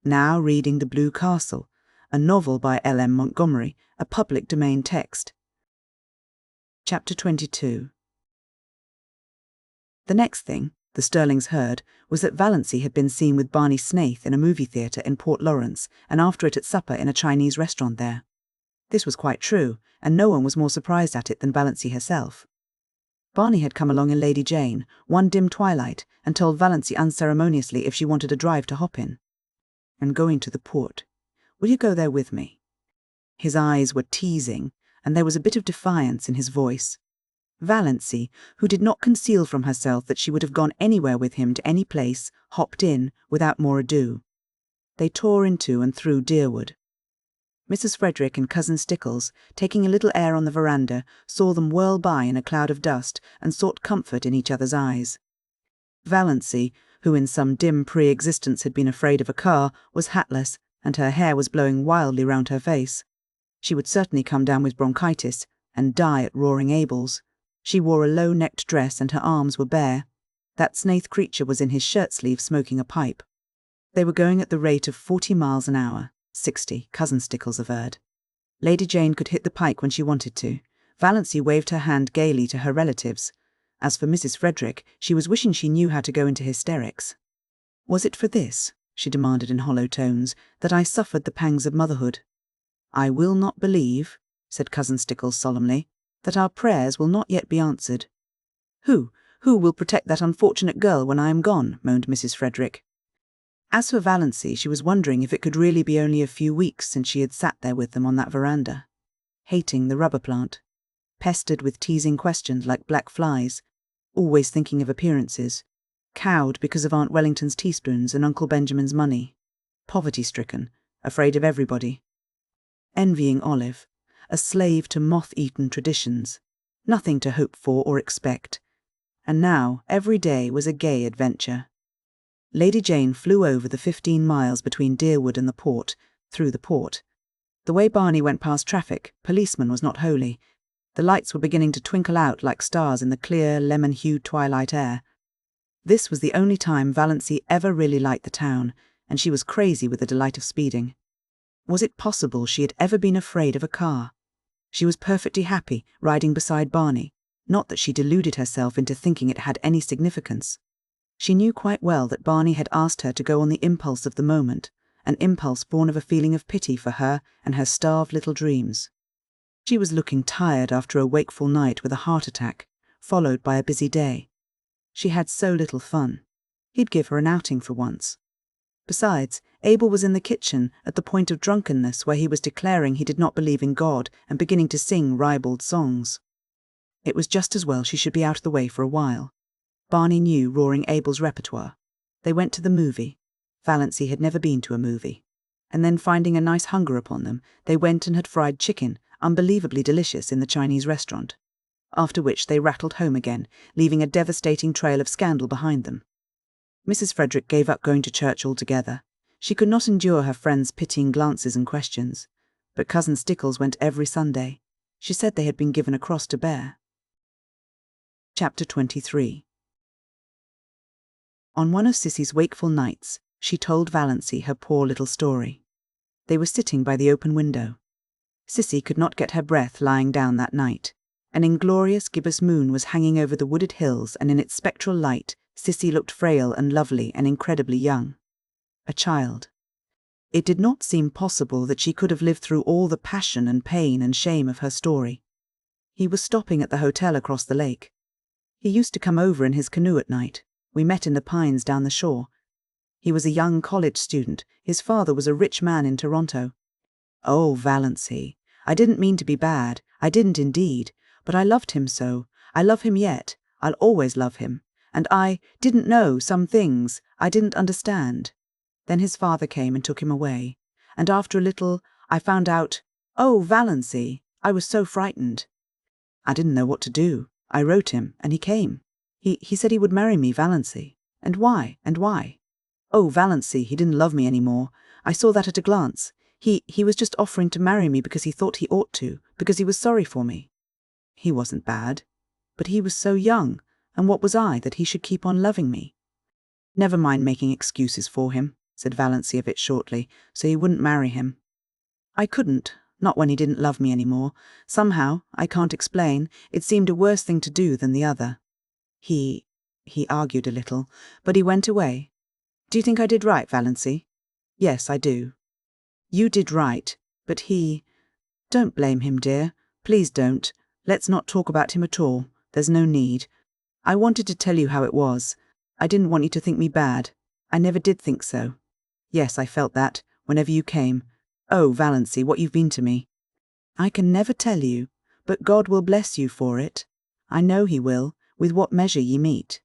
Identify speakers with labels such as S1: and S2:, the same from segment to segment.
S1: now reading The Blue Castle, a novel by L.M. Montgomery, a public domain text. Chapter 22. The next thing the Sterlings heard was that Valancy had been seen with Barney Snaith in a movie theatre in Port Lawrence, and after it at supper in a Chinese restaurant there. This was quite true, and no one was more surprised at it than Valancy herself. Barney had come along in Lady Jane, one dim twilight, and told Valancy unceremoniously if she wanted a drive to hop in. "I'm going to the port. Will you go there with me?" His eyes were teasing, and there was a bit of defiance in his voice. Valancy, who did not conceal from herself that she would have gone anywhere with him to any place, hopped in without more ado. They tore into and through Deerwood. Mrs. Frederick and Cousin Stickles, taking a little air on the veranda, saw them whirl by in a cloud of dust and sought comfort in each other's eyes. Valancy, who in some dim pre-existence had been afraid of a car, was hatless, and her hair was blowing wildly round her face. She would certainly come down with bronchitis and die at Roaring Abel's. She wore a low-necked dress and her arms were bare. That Snaith creature was in his shirt-sleeve smoking a pipe. They were going at the rate of 40 miles an hour. 60, Cousin Stickles averred. Lady Jane could hit the pike when she wanted to. Valancy waved her hand gaily to her relatives. As for Mrs. Frederick, she was wishing she knew how to go into hysterics. "Was it for this," she demanded in hollow tones, "that I suffered the pangs of motherhood? I will not believe," said Cousin Stickles solemnly, "that our prayers will not yet be answered." Who will protect that unfortunate girl when I am gone?" moaned Mrs. Frederick. As for Valancy, she was wondering if it could really be only a few weeks since she had sat there with them on that veranda, hating the rubber plant, pestered with teasing questions like black flies, always thinking of appearances, cowed because of Aunt Wellington's teaspoons and Uncle Benjamin's money, poverty-stricken, afraid of everybody, envying Olive, a slave to moth-eaten traditions, nothing to hope for or expect, and now every day was a gay adventure. Lady Jane flew over the 15 miles between Deerwood and the port, through the port. The way Barney went past traffic, policeman was not holy. The lights were beginning to twinkle out like stars in the clear, lemon-hued twilight air. This was the only time Valancy ever really liked the town, and she was crazy with the delight of speeding. Was it possible she had ever been afraid of a car? She was perfectly happy riding beside Barney, not that she deluded herself into thinking it had any significance. She knew quite well that Barney had asked her to go on the impulse of the moment, an impulse born of a feeling of pity for her and her starved little dreams. She was looking tired after a wakeful night with a heart attack, followed by a busy day. She had so little fun. He'd give her an outing for once. Besides, Abel was in the kitchen at the point of drunkenness where he was declaring he did not believe in God and beginning to sing ribald songs. It was just as well she should be out of the way for a while. Barney knew Roaring Abel's repertoire. They went to the movie. Valancy had never been to a movie. And then, finding a nice hunger upon them, they went and had fried chicken, unbelievably delicious, in the Chinese restaurant. After which they rattled home again, leaving a devastating trail of scandal behind them. Mrs. Frederick gave up going to church altogether. She could not endure her friends' pitying glances and questions. But Cousin Stickles went every Sunday. She said they had been given a cross to bear. Chapter 23. On one of Cissy's wakeful nights, she told Valancy her poor little story. They were sitting by the open window. Cissy could not get her breath lying down that night. An inglorious gibbous moon was hanging over the wooded hills, and in its spectral light, Cissy looked frail and lovely and incredibly young. A child. It did not seem possible that she could have lived through all the passion and pain and shame of her story. He was stopping at the hotel across the lake. He used to come over in his canoe at night. We met in the pines down the shore. He was a young college student. His father was a rich man in Toronto. Oh, Valancy, I didn't mean to be bad. I didn't indeed. But I loved him so. I love him yet. I'll always love him. And I didn't know some things. I didn't understand. Then his father came and took him away. And after a little, I found out, oh, Valancy, I was so frightened. I didn't know what to do. I wrote him, and he came. He said he would marry me, Valancy. And why? And why? Oh, Valancy, he didn't love me any more. I saw that at a glance. He was just offering to marry me because he thought he ought to, because he was sorry for me. He wasn't bad. But he was so young, and what was I that he should keep on loving me? Never mind making excuses for him, said Valancy a bit shortly, so you wouldn't marry him. I couldn't, not when he didn't love me anymore. Somehow, I can't explain, it seemed a worse thing to do than the other. He argued a little, but he went away. Do you think I did right, Valancy? Yes, I do. You did right, but he... Don't blame him, dear. Please don't. Let's not talk about him at all. There's no need. I wanted to tell you how it was. I didn't want you to think me bad. I never did think so. Yes, I felt that, whenever you came. Oh, Valancy, what you've been to me. I can never tell you, but God will bless you for it. I know he will, with what measure ye meet.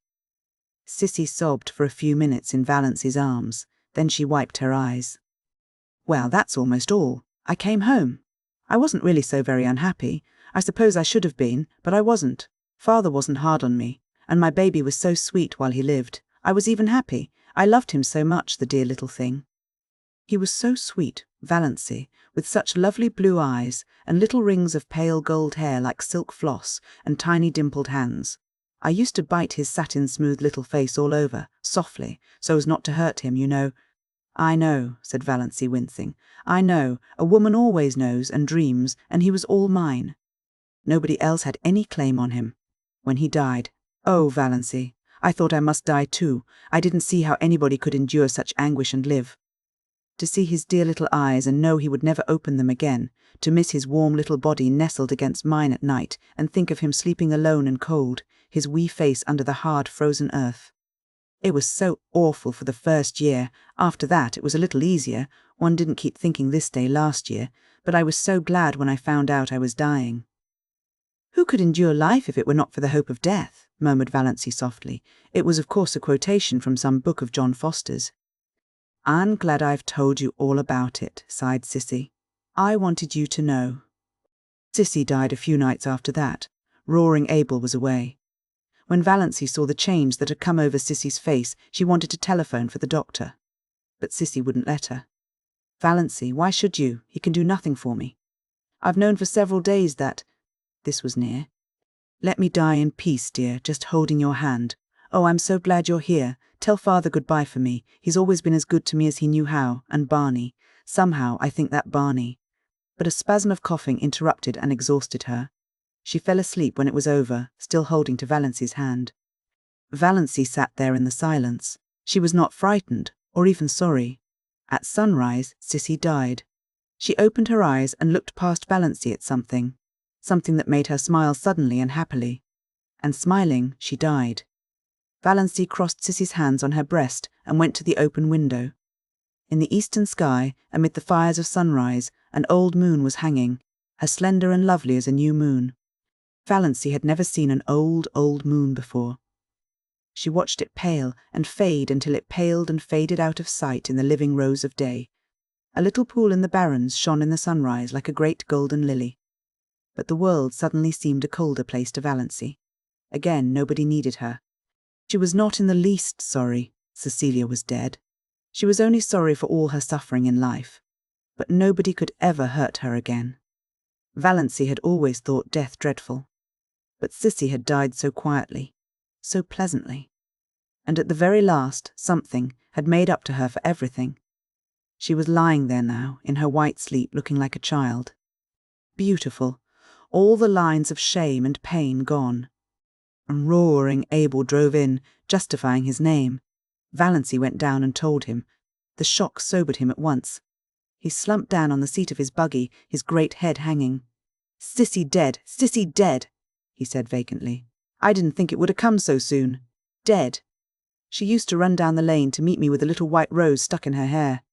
S1: Sissy sobbed for a few minutes in Valancy's arms, then she wiped her eyes. Well, that's almost all. I came home. I wasn't really so very unhappy. I suppose I should have been, but I wasn't. Father wasn't hard on me, and my baby was so sweet while he lived. I was even happy. I loved him so much, the dear little thing. He was so sweet, Valancy, with such lovely blue eyes, and little rings of pale gold hair like silk floss, and tiny dimpled hands. I used to bite his satin-smooth little face all over, softly, so as not to hurt him, you know. I know, said Valancy, wincing. I know, a woman always knows and dreams, and he was all mine. Nobody else had any claim on him. When he died, oh, Valancy, I thought I must die too. I didn't see how anybody could endure such anguish and live. To see his dear little eyes and know he would never open them again, to miss his warm little body nestled against mine at night, and think of him sleeping alone and cold, his wee face under the hard frozen earth. It was so awful for the first year. After that it was a little easier. One didn't keep thinking this day last year, but I was so glad when I found out I was dying. Who could endure life if it were not for the hope of death? Murmured Valancy softly. It was of course a quotation from some book of John Foster's. I'm glad I've told you all about it, sighed Sissy. I wanted you to know. Sissy died a few nights after that. Roaring Abel was away. When Valancy saw the change that had come over Sissy's face, she wanted to telephone for the doctor. But Sissy wouldn't let her. Valancy, why should you? He can do nothing for me. I've known for several days that... This was near. Let me die in peace, dear, just holding your hand. Oh, I'm so glad you're here. Tell Father goodbye for me. He's always been as good to me as he knew how, and Barney. Somehow I think that Barney. But a spasm of coughing interrupted and exhausted her. She fell asleep when it was over, still holding to Valancy's hand. Valancy sat there in the silence. She was not frightened, or even sorry. At sunrise, Sissy died. She opened her eyes and looked past Valancy at something that made her smile suddenly and happily. And smiling, she died. Valancy crossed Sissy's hands on her breast and went to the open window. In the eastern sky, amid the fires of sunrise, an old moon was hanging, as slender and lovely as a new moon. Valancy had never seen an old moon before. She watched it pale and fade until it paled and faded out of sight in the living rose of day. A little pool in the barrens shone in the sunrise like a great golden lily. But the world suddenly seemed a colder place to Valancy. Again, nobody needed her. She was not in the least sorry Cecilia was dead. She was only sorry for all her suffering in life. But nobody could ever hurt her again. Valancy had always thought death dreadful. But Sissy had died so quietly, so pleasantly. And at the very last, something had made up to her for everything. She was lying there now, in her white sleep, looking like a child. Beautiful, all the lines of shame and pain gone. And roaring Abel drove in, justifying his name. Valancy went down and told him. The shock sobered him at once. He slumped down on the seat of his buggy, his great head hanging. Sissy dead, he said vacantly. I didn't think it would have come so soon. Dead. She used to run down the lane to meet me with a little white rose stuck in her hair.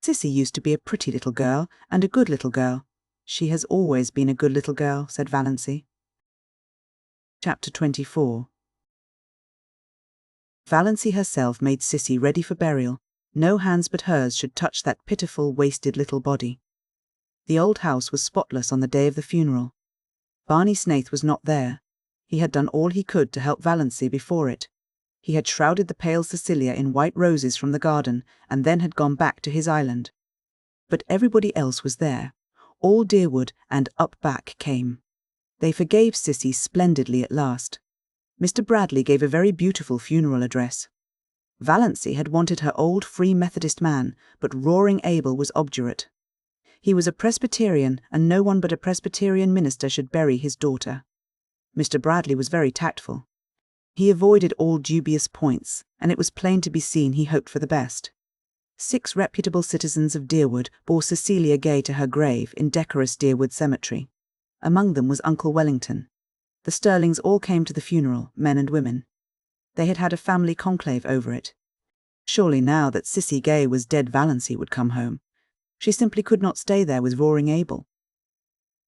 S1: Sissy used to be a pretty little girl, and a good little girl. She has always been a good little girl, said Valancy. Chapter 24. Valancy herself made Sissy ready for burial. No hands but hers should touch that pitiful, wasted little body. The old house was spotless on the day of the funeral. Barney Snaith was not there. He had done all he could to help Valancy before it. He had shrouded the pale Cecilia in white roses from the garden, and then had gone back to his island. But everybody else was there. All Deerwood and up back came. They forgave Sissy splendidly at last. Mr. Bradley gave a very beautiful funeral address. Valancy had wanted her old Free Methodist man, but Roaring Abel was obdurate. He was a Presbyterian, and no one but a Presbyterian minister should bury his daughter. Mr. Bradley was very tactful. He avoided all dubious points, and it was plain to be seen he hoped for the best. 6 reputable citizens of Deerwood bore Cecilia Gay to her grave in decorous Deerwood Cemetery. Among them was Uncle Wellington. The Sterlings all came to the funeral, men and women. They had had a family conclave over it. Surely now that Cissy Gay was dead, Valancy would come home. She simply could not stay there with Roaring Abel.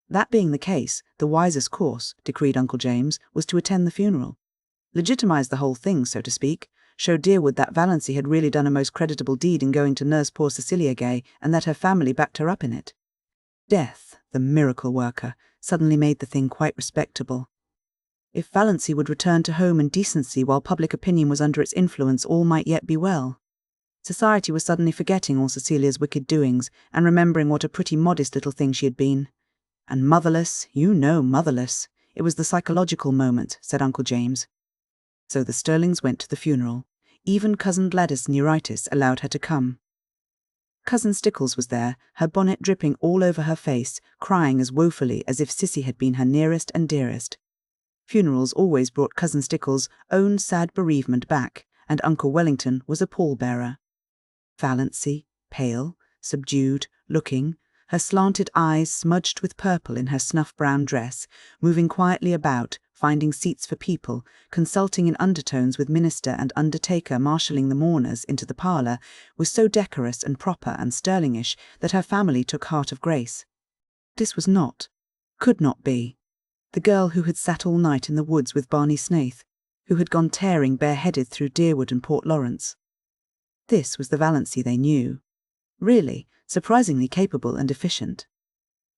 S1: That being the case, the wisest course, decreed Uncle James, was to attend the funeral. Legitimize the whole thing, so to speak, show Deerwood that Valancy had really done a most creditable deed in going to nurse poor Cecilia Gay, and that her family backed her up in it. Death, the miracle worker, suddenly made the thing quite respectable. If Valancy would return to home and decency while public opinion was under its influence, all might yet be well. Society was suddenly forgetting all Cecilia's wicked doings, and remembering what a pretty modest little thing she had been. And motherless, motherless. It was the psychological moment, said Uncle James. So the Sterlings went to the funeral. Even Cousin Gladys' neuritis allowed her to come. Cousin Stickles was there, her bonnet dripping all over her face, crying as woefully as if Cissy had been her nearest and dearest. Funerals always brought Cousin Stickles' own sad bereavement back, and Uncle Wellington was a pallbearer. Valancy, pale, subdued, looking, her slanted eyes smudged with purple in her snuff-brown dress, moving quietly about, finding seats for people, consulting in undertones with minister and undertaker marshalling the mourners into the parlour, was so decorous and proper and Sterlingish that her family took heart of grace. This was not, could not be, the girl who had sat all night in the woods with Barney Snaith, who had gone tearing bareheaded through Deerwood and Port Lawrence. This was the Valancy they knew. Really, surprisingly capable and efficient.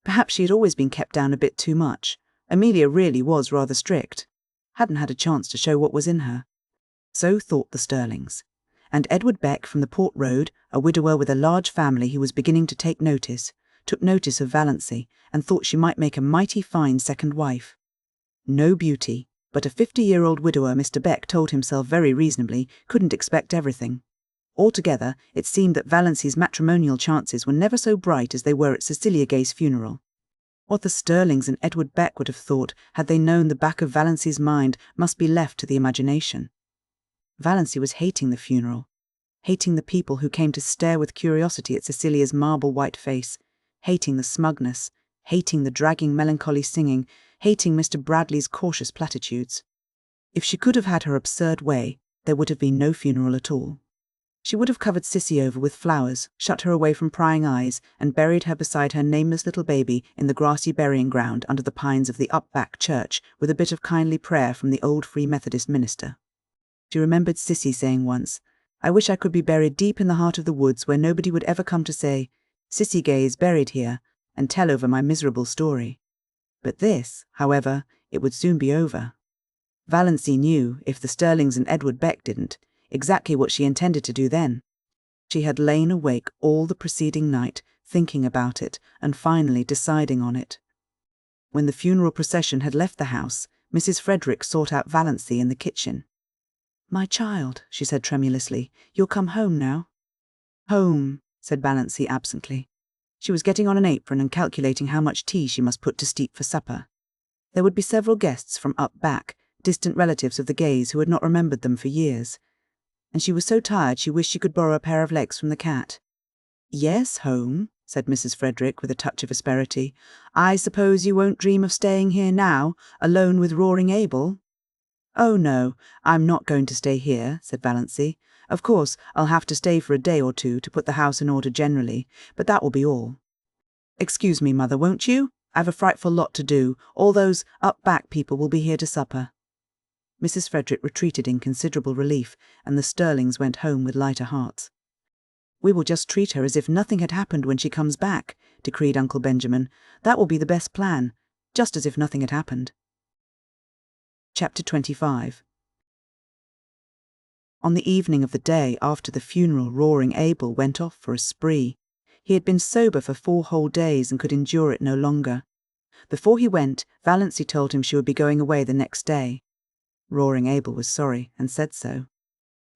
S1: Perhaps she had always been kept down a bit too much. Amelia really was rather strict. Hadn't had a chance to show what was in her. So thought the Sterlings. And Edward Beck from the Port Road, a widower with a large family who was beginning to take notice, took notice of Valancy and thought she might make a mighty fine second wife. No beauty, but a 50-year-old widower, Mr. Beck told himself very reasonably, couldn't expect everything. Altogether, it seemed that Valancy's matrimonial chances were never so bright as they were at Cecilia Gay's funeral. What the Sterlings and Edward Beck would have thought had they known the back of Valancy's mind must be left to the imagination. Valancy was hating the funeral, hating the people who came to stare with curiosity at Cecilia's marble-white face, hating the smugness, hating the dragging melancholy singing, hating Mr. Bradley's cautious platitudes. If she could have had her absurd way, there would have been no funeral at all. She would have covered Cissy over with flowers, shut her away from prying eyes, and buried her beside her nameless little baby in the grassy burying ground under the pines of the up-back church, with a bit of kindly prayer from the old Free Methodist minister. She remembered Cissy saying once, "I wish I could be buried deep in the heart of the woods where nobody would ever come to say, 'Cissy Gay is buried here,' and tell over my miserable story." But this, however, it would soon be over. Valancy knew, if the Sterlings and Edward Beck didn't, exactly what she intended to do then. She had lain awake all the preceding night, thinking about it, and finally deciding on it. When the funeral procession had left the house, Mrs. Frederick sought out Valancy in the kitchen. "My child," she said tremulously, "you'll come home now?" "Home," said Valancy absently. She was getting on an apron and calculating how much tea she must put to steep for supper. There would be several guests from up back, distant relatives of the Gays who had not remembered them for years. And she was so tired she wished she could borrow a pair of legs from the cat. "Yes, home," said Mrs. Frederick with a touch of asperity. "I suppose you won't dream of staying here now, alone with Roaring Abel?" "Oh, no, I'm not going to stay here," said Valancy. "Of course, I'll have to stay for a day or two to put the house in order generally, but that will be all." "Excuse me, Mother, won't you? I've a frightful lot to do. All those up-back people will be here to supper." Mrs. Frederick retreated in considerable relief, and the Sterlings went home with lighter hearts. "We will just treat her as if nothing had happened when she comes back," decreed Uncle Benjamin. "That will be the best plan, just as if nothing had happened." Chapter 25. On the evening of the day after the funeral, Roaring Abel went off for a spree. He had been sober for 4 whole days and could endure it no longer. Before he went, Valancy told him she would be going away the next day. Roaring Abel was sorry and said so.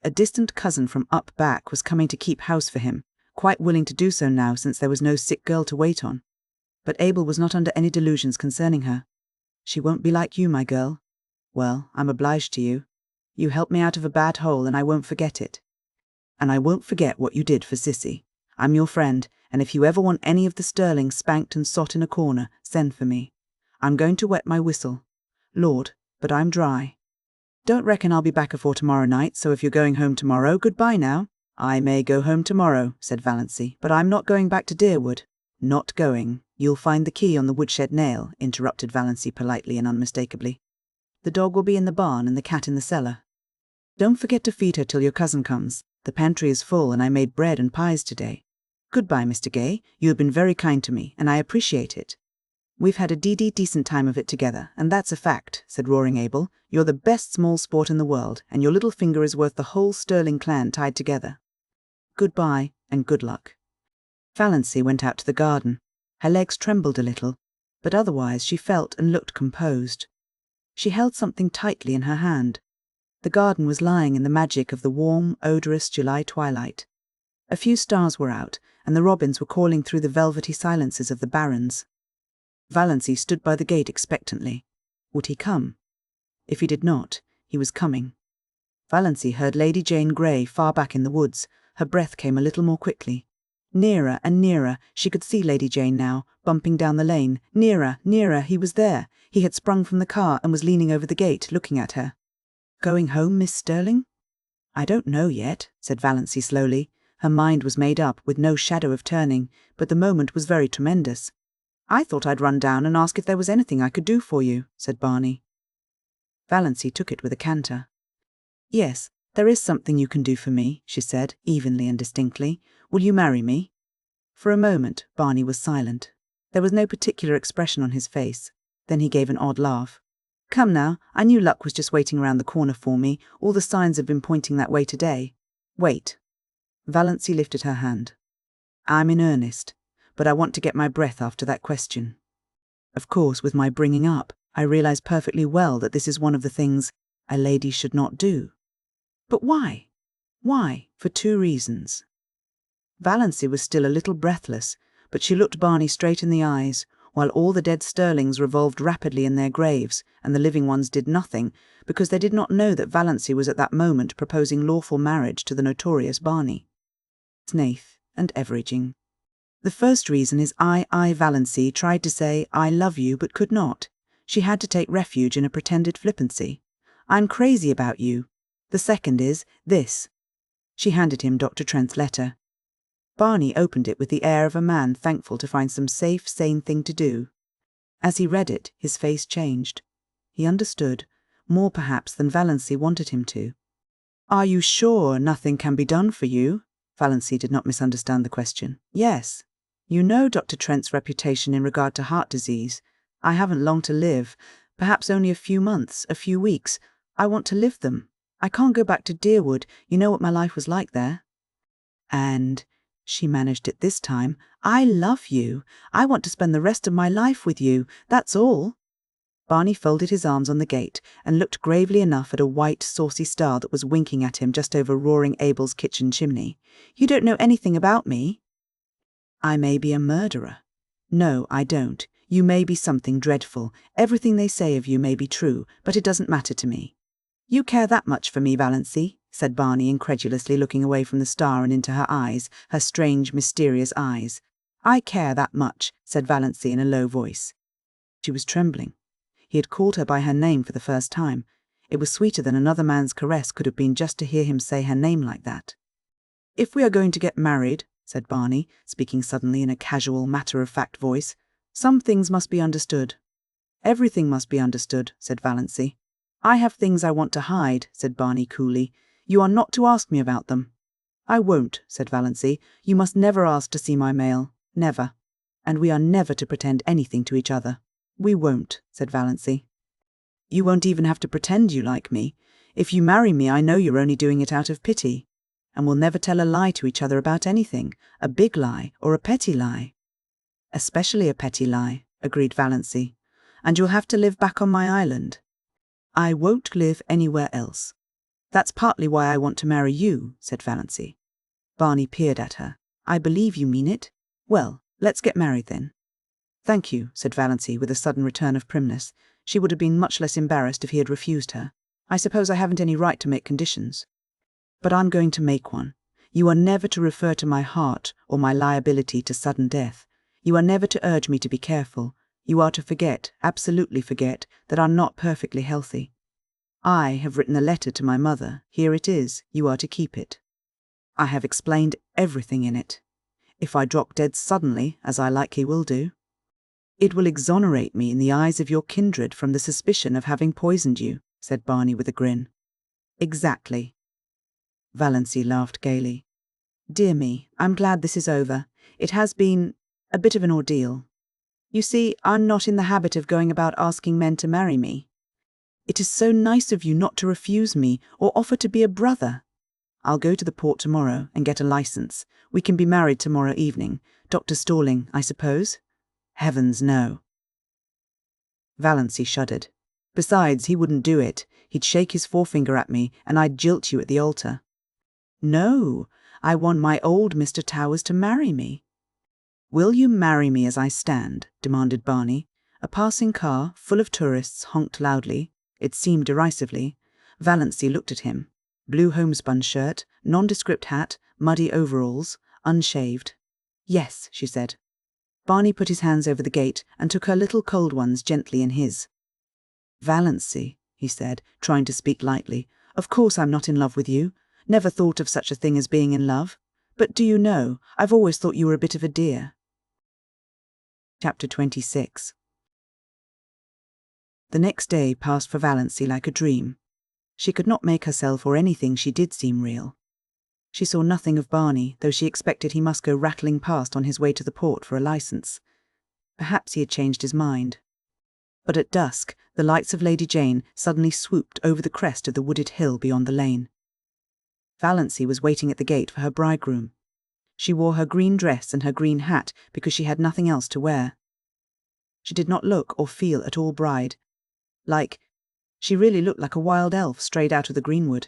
S1: A distant cousin from up back was coming to keep house for him, quite willing to do so now since there was no sick girl to wait on. But Abel was not under any delusions concerning her. She won't be like you, my girl. Well, I'm obliged to you. You helped me out of a bad hole, and I won't forget it. And I won't forget what you did for Sissy. I'm your friend, and if you ever want any of the Sterlings spanked and sot in a corner, send for me. I'm going to wet my whistle. Lord, but I'm dry. Don't reckon I'll be back afore tomorrow night, so if you're going home tomorrow, goodbye now. I may go home tomorrow, said Valancy, but I'm not going back to Deerwood. Not going. You'll find the key on the woodshed nail, interrupted Valancy politely and unmistakably. The dog will be in the barn and the cat in the cellar. Don't forget to feed her till your cousin comes. The pantry is full and I made bread and pies today. Goodbye, Mr. Gay. You have been very kind to me, and I appreciate it. We've had a decent time of it together, and that's a fact, said Roaring Abel. You're the best small sport in the world, and your little finger is worth the whole Sterling clan tied together. Goodbye, and good luck. Valancy went out to the garden. Her legs trembled a little, but otherwise she felt and looked composed. She held something tightly in her hand. The garden was lying in the magic of the warm, odorous July twilight. A few stars were out, and the robins were calling through the velvety silences of the barrens. Valancy stood by the gate expectantly. Would he come? If he did not, he was coming. Valancy heard Lady Jane Grey far back in the woods. Her breath came a little more quickly. Nearer and nearer, she could see Lady Jane now, bumping down the lane. Nearer, nearer, he was there. He had sprung from the car and was leaning over the gate, looking at her. Going home, Miss Sterling? I don't know yet, said Valancy slowly. Her mind was made up, with no shadow of turning, but the moment was very tremendous. I thought I'd run down and ask if there was anything I could do for you, said Barney. Valancy took it with a canter. Yes, there is something you can do for me, she said, evenly and distinctly. Will you marry me? For a moment, Barney was silent. There was no particular expression on his face. Then he gave an odd laugh. Come now, I knew luck was just waiting round the corner for me. All the signs have been pointing that way today. Wait. Valancy lifted her hand. I'm in earnest, but I want to get my breath after that question. Of course, with my bringing up, I realise perfectly well that this is one of the things a lady should not do. But why? Why? For 2 reasons. Valancy was still a little breathless, but she looked Barney straight in the eyes, while all the dead Sterlings revolved rapidly in their graves, and the living ones did nothing, because they did not know that Valancy was at that moment proposing lawful marriage to the notorious Barney Snaith and Everidging. The first reason is I, Valancy, tried to say, I love you, but could not. She had to take refuge in a pretended flippancy. I'm crazy about you. The second is this. She handed him Dr. Trent's letter. Barney opened it with the air of a man thankful to find some safe, sane thing to do. As he read it, his face changed. He understood, more perhaps than Valancy wanted him to. Are you sure nothing can be done for you? Valancy did not misunderstand the question. Yes. You know Dr. Trent's reputation in regard to heart disease. I haven't long to live, perhaps only a few months, a few weeks. I want to live them. I can't go back to Deerwood. You know what my life was like there. And she managed it this time. I love you. I want to spend the rest of my life with you. That's all. Barney folded his arms on the gate and looked gravely enough at a white, saucy star that was winking at him just over Roaring Abel's kitchen chimney. You don't know anything about me. I may be a murderer. No, I don't. You may be something dreadful. Everything they say of you may be true, but it doesn't matter to me. You care that much for me, Valancy? Said Barney, incredulously looking away from the star and into her eyes, her strange, mysterious eyes. I care that much, said Valancy in a low voice. She was trembling. He had called her by her name for the first time. It was sweeter than another man's caress could have been just to hear him say her name like that. If we are going to get married, said Barney, speaking suddenly in a casual, matter-of-fact voice, some things must be understood. Everything must be understood, said Valancy. I have things I want to hide, said Barney coolly. You are not to ask me about them. I won't, said Valancy. You must never ask to see my mail. Never. And we are never to pretend anything to each other. We won't, said Valancy. You won't even have to pretend you like me. If you marry me, I know you're only doing it out of pity. And we'll never tell a lie to each other about anything, a big lie or a petty lie. Especially a petty lie, agreed Valancy. And you'll have to live back on my island. I won't live anywhere else. That's partly why I want to marry you, said Valancy. Barney peered at her. I believe you mean it. Well, let's get married then. Thank you, said Valancy with a sudden return of primness. She would have been much less embarrassed if he had refused her. I suppose I haven't any right to make conditions. But I'm going to make one. You are never to refer to my heart or my liability to sudden death. You are never to urge me to be careful. You are to forget, absolutely forget, that I'm not perfectly healthy. I have written a letter to my mother. Here it is. You are to keep it. I have explained everything in it. If I drop dead suddenly, as I likely will do, it will exonerate me in the eyes of your kindred from the suspicion of having poisoned you, said Barney with a grin. Exactly. Valancy laughed gaily. Dear me, I'm glad this is over. It has been a bit of an ordeal. You see, I'm not in the habit of going about asking men to marry me. It is so nice of you not to refuse me or offer to be a brother. I'll go to the port tomorrow and get a license. We can be married tomorrow evening. Dr. Stalling, I suppose? Heavens, no. Valancy shuddered. Besides, he wouldn't do it. He'd shake his forefinger at me, and I'd jilt you at the altar. No, I want my old Mr. Towers to marry me. Will you marry me as I stand? Demanded Barney. A passing car, full of tourists, honked loudly. It seemed derisively. Valancy looked at him. Blue homespun shirt, nondescript hat, muddy overalls, unshaved. Yes, she said. Barney put his hands over the gate and took her little cold ones gently in his. Valancy, he said, trying to speak lightly, of course I'm not in love with you. Never thought of such a thing as being in love. But do you know, I've always thought you were a bit of a dear. Chapter 26. The next day passed for Valancy like a dream. She could not make herself or anything she did seem real. She saw nothing of Barney, though she expected he must go rattling past on his way to the port for a license. Perhaps he had changed his mind. But at dusk, the lights of Lady Jane suddenly swooped over the crest of the wooded hill beyond the lane. Valancy was waiting at the gate for her bridegroom. She wore her green dress and her green hat because she had nothing else to wear. She did not look or feel at all bride. She really looked like a wild elf strayed out of the greenwood.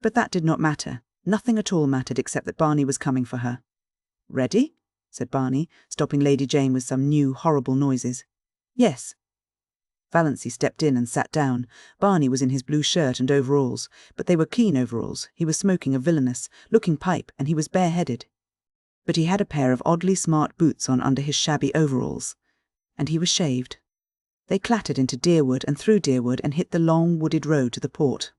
S1: But that did not matter. Nothing at all mattered except that Barney was coming for her. Ready? Said Barney, stopping Lady Jane with some new horrible noises. Yes. Valancy stepped in and sat down. Barney was in his blue shirt and overalls, but they were clean overalls. He was smoking a villainous looking pipe, and he was bareheaded. But he had a pair of oddly smart boots on under his shabby overalls, and he was shaved. They clattered into Deerwood and through Deerwood and hit the long wooded road to the port.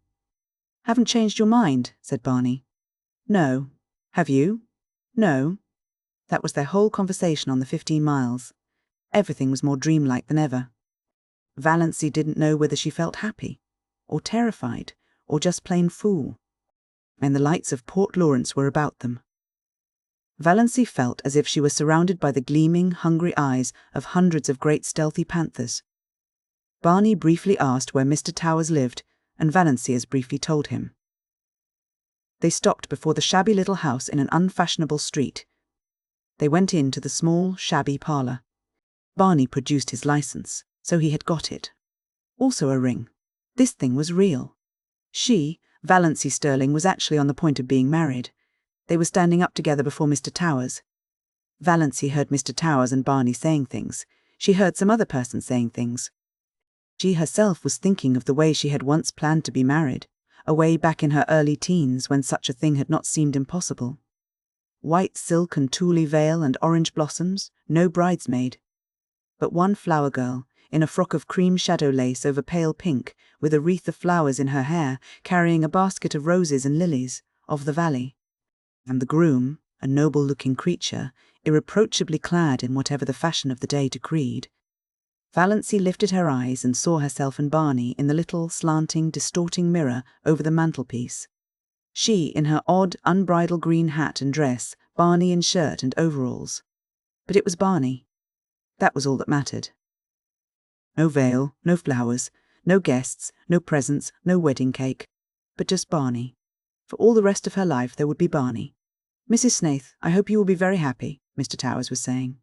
S1: Haven't changed your mind, said Barney. No. Have you? No. That was their whole conversation on the 15 miles. Everything was more dreamlike than ever. Valancy didn't know whether she felt happy, or terrified, or just plain fool. And the lights of Port Lawrence were about them. Valancy felt as if she was surrounded by the gleaming, hungry eyes of hundreds of great stealthy panthers. Barney briefly asked where Mr. Towers lived, and Valancy as briefly told him. They stopped before the shabby little house in an unfashionable street. They went into the small, shabby parlour. Barney produced his licence, so he had got it. Also a ring. This thing was real. She, Valancy Sterling, was actually on the point of being married. They were standing up together before Mr. Towers. Valancy heard Mr. Towers and Barney saying things. She heard some other person saying things. She herself was thinking of the way she had once planned to be married, away back in her early teens when such a thing had not seemed impossible. White silk and tulle veil and orange blossoms, no bridesmaid. But one flower girl, in a frock of cream shadow lace over pale pink, with a wreath of flowers in her hair, carrying a basket of roses and lilies, of the valley. And the groom, a noble-looking creature, irreproachably clad in whatever the fashion of the day decreed. Valancy lifted her eyes and saw herself and Barney in the little, slanting, distorting mirror over the mantelpiece. She in her odd, unbridled green hat and dress, Barney in shirt and overalls. But it was Barney. That was all that mattered. No veil, no flowers, no guests, no presents, no wedding cake, but just Barney. For all the rest of her life there would be Barney. Mrs. Snaith, I hope you will be very happy, Mr. Towers was saying.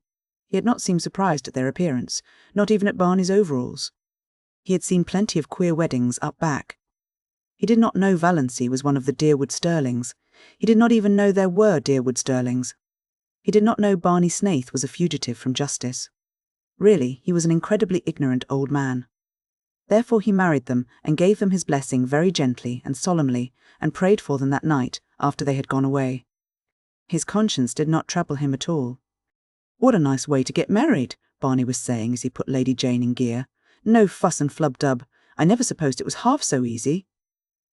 S1: He had not seemed surprised at their appearance, not even at Barney's overalls. He had seen plenty of queer weddings up back. He did not know Valancy was one of the Deerwood Sterlings. He did not even know there were Deerwood Sterlings. He did not know Barney Snaith was a fugitive from justice. Really, he was an incredibly ignorant old man. Therefore he married them and gave them his blessing very gently and solemnly, and prayed for them that night after they had gone away. His conscience did not trouble him at all. "What a nice way to get married," Barney was saying as he put Lady Jane in gear. "No fuss and flub-dub. I never supposed it was half so easy."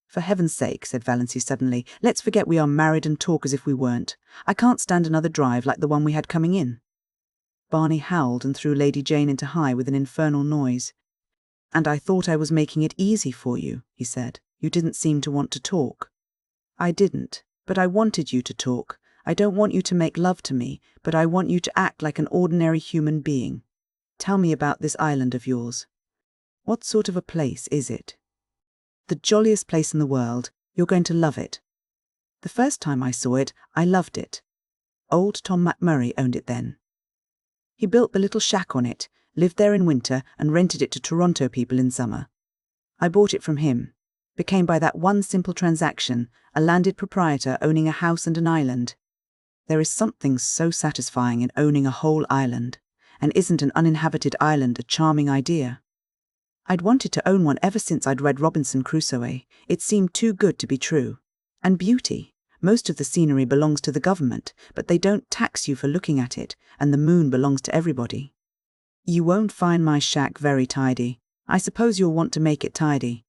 S1: "For heaven's sake," said Valancy suddenly, "let's forget we are married and talk as if we weren't. I can't stand another drive like the one we had coming in." Barney howled and threw Lady Jane into high with an infernal noise. "And I thought I was making it easy for you," he said. "You didn't seem to want to talk." "I didn't, but I wanted you to talk. I don't want you to make love to me, but I want you to act like an ordinary human being. Tell me about this island of yours. What sort of a place is it?" "The jolliest place in the world. You're going to love it." "The first time I saw it, I loved it. Old Tom Montgomery owned it then. He built the little shack on it, lived there in winter, and rented it to Toronto people in summer. I bought it from him. Became by that one simple transaction a landed proprietor owning a house and an island. There is something so satisfying in owning a whole island, and isn't an uninhabited island a charming idea? I'd wanted to own one ever since I'd read Robinson Crusoe. It seemed too good to be true. And beauty. Most of the scenery belongs to the government, but they don't tax you for looking at it, and the moon belongs to everybody. You won't find my shack very tidy. I suppose you'll want to make it tidy."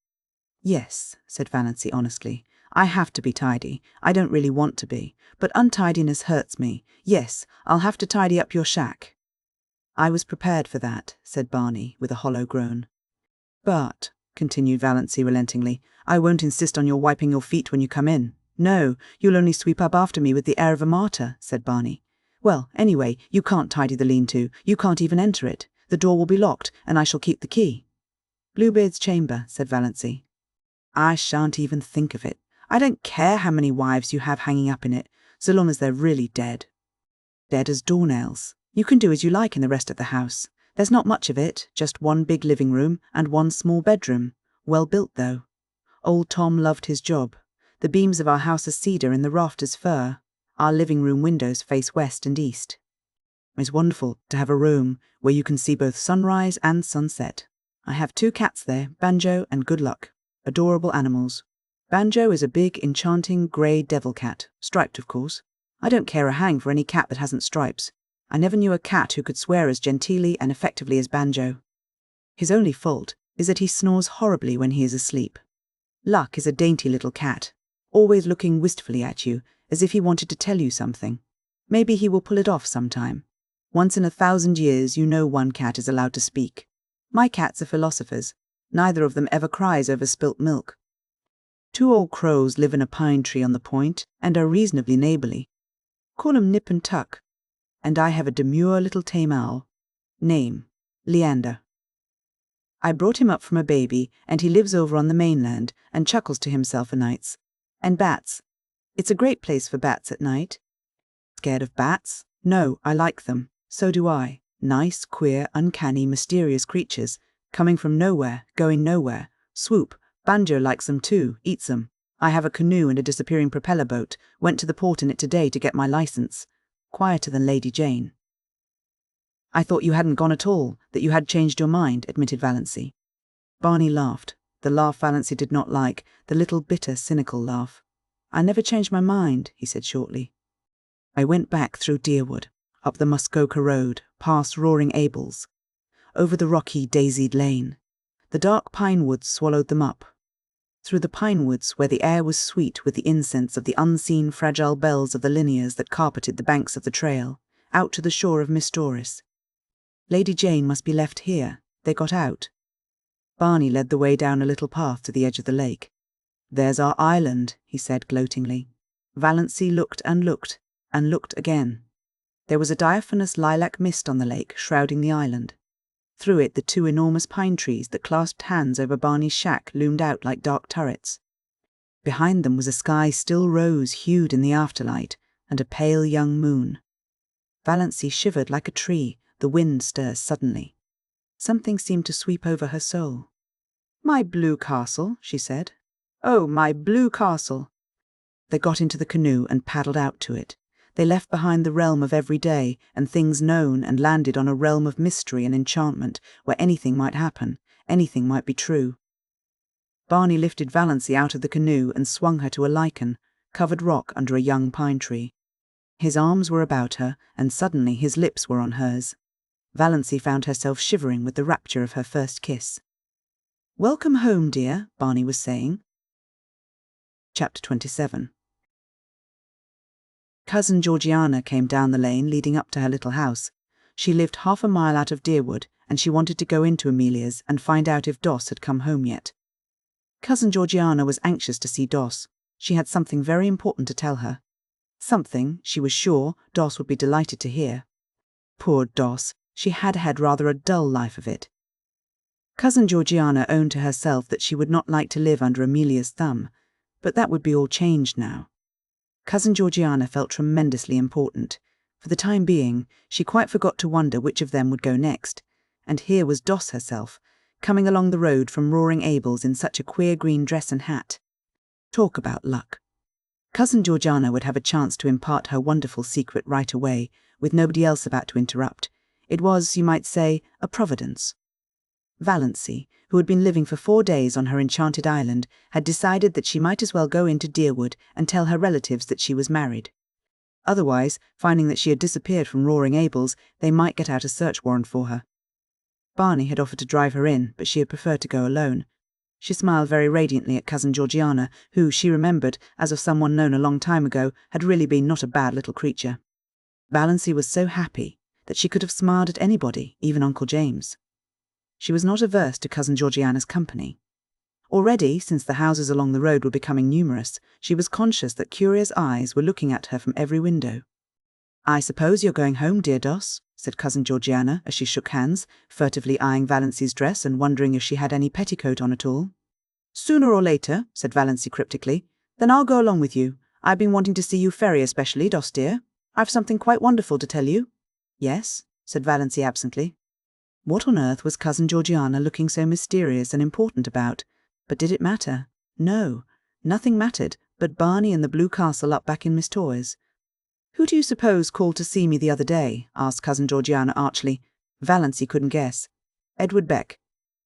S1: "Yes," said Valancy honestly. "I have to be tidy. I don't really want to be, but untidiness hurts me. Yes, I'll have to tidy up your shack." "I was prepared for that," said Barney with a hollow groan. "But," continued Valancy relentingly, "I won't insist on your wiping your feet when you come in. No, you'll only sweep up after me with the air of a martyr," said Barney. "Well, anyway, you can't tidy the lean-to. You can't even enter it. The door will be locked, and I shall keep the key." "Bluebeard's chamber," said Valancy. "I shan't even think of it. I don't care how many wives you have hanging up in it, so long as they're really dead. Dead as doornails. You can do as you like in the rest of the house. There's not much of it, just one big living room and one small bedroom. Well built, though. Old Tom loved his job. The beams of our house are cedar and the rafters fir. Our living room windows face west and east. It's wonderful to have a room where you can see both sunrise and sunset. I have 2 cats there, Banjo and Good Luck. Adorable animals. Banjo is a big, enchanting, grey devil cat, striped of course. I don't care a hang for any cat that hasn't stripes. I never knew a cat who could swear as genteelly and effectively as Banjo. His only fault is that he snores horribly when he is asleep. Luck is a dainty little cat, always looking wistfully at you, as if he wanted to tell you something. Maybe he will pull it off sometime. Once in 1,000 years you know one cat is allowed to speak. My cats are philosophers. Neither of them ever cries over spilt milk. 2 old crows live in a pine tree on the point, and are reasonably neighbourly. Call 'em Nip and Tuck. And I have a demure little tame owl. Name, Leander. I brought him up from a baby, and he lives over on the mainland, and chuckles to himself o' nights. And bats. It's a great place for bats at night. Scared of bats? No, I like them. So do I. Nice, queer, uncanny, mysterious creatures, coming from nowhere, going nowhere. Swoop. Banjo likes them too, eats them. I have a canoe and a disappearing propeller boat. Went to the port in it today to get my license. Quieter than Lady Jane. "I thought you hadn't gone at all, that you had changed your mind," admitted Valancy. Barney laughed, the laugh Valancy did not like, the little bitter, cynical laugh. "I never changed my mind," he said shortly. "I went back through Deerwood, up the Muskoka Road, past roaring Abel's, over the rocky, daisied lane. The dark pine woods swallowed them up. Through the pine woods, where the air was sweet with the incense of the unseen fragile bells of the linears that carpeted the banks of the trail, out to the shore of Miss Doris. Lady Jane must be left here. They got out." Barney led the way down a little path to the edge of the lake. "There's our island," he said gloatingly. Valancy looked and looked, and looked again. There was a diaphanous lilac mist on the lake, shrouding the island. Through it the 2 enormous pine trees that clasped hands over Barney's shack loomed out like dark turrets. Behind them was a sky still rose-hued in the afterlight, and a pale young moon. Valancy shivered like a tree. The wind stirs suddenly. Something seemed to sweep over her soul. "My blue castle," she said. Oh, my blue castle! They got into the canoe and paddled out to it. They left behind the realm of every day and things known and landed on a realm of mystery and enchantment where anything might happen, anything might be true. Barney lifted Valancy out of the canoe and swung her to a lichen, covered rock under a young pine tree. His arms were about her, and suddenly his lips were on hers. Valancy found herself shivering with the rapture of her first kiss. "Welcome home, dear," Barney was saying. Chapter 27. Cousin Georgiana came down the lane leading up to her little house. She lived half a mile out of Deerwood, and she wanted to go into Amelia's and find out if Doss had come home yet. Cousin Georgiana was anxious to see Doss. She had something very important to tell her. Something, she was sure, Doss would be delighted to hear. Poor Doss, she had had rather a dull life of it. Cousin Georgiana owned to herself that she would not like to live under Amelia's thumb, but that would be all changed now. Cousin Georgiana felt tremendously important. For the time being, she quite forgot to wonder which of them would go next. And here was Doss herself, coming along the road from Roaring Abel's in such a queer green dress and hat. Talk about luck. Cousin Georgiana would have a chance to impart her wonderful secret right away, with nobody else about to interrupt. It was, you might say, a providence. Valancy, who had been living for 4 days on her enchanted island, had decided that she might as well go into Deerwood and tell her relatives that she was married. Otherwise, finding that she had disappeared from Roaring Abel's, they might get out a search warrant for her. Barney had offered to drive her in, but she had preferred to go alone. She smiled very radiantly at Cousin Georgiana, who, she remembered, as of someone known a long time ago, had really been not a bad little creature. Valancy was so happy that she could have smiled at anybody, even Uncle James. She was not averse to Cousin Georgiana's company. Already, since the houses along the road were becoming numerous, she was conscious that curious eyes were looking at her from every window. "I suppose you're going home, dear Doss," said Cousin Georgiana as she shook hands, furtively eyeing Valancy's dress and wondering if she had any petticoat on at all. "Sooner or later," said Valancy cryptically. "Then I'll go along with you. I've been wanting to see you ferry especially, Doss dear. I've something quite wonderful to tell you." "Yes," said Valancy absently. What on earth was Cousin Georgiana looking so mysterious and important about? But did it matter? No, nothing mattered but Barney and the blue castle up back in Miss Torres. "Who do you suppose called to see me the other day?" asked Cousin Georgiana archly. Valancy couldn't guess. "Edward Beck."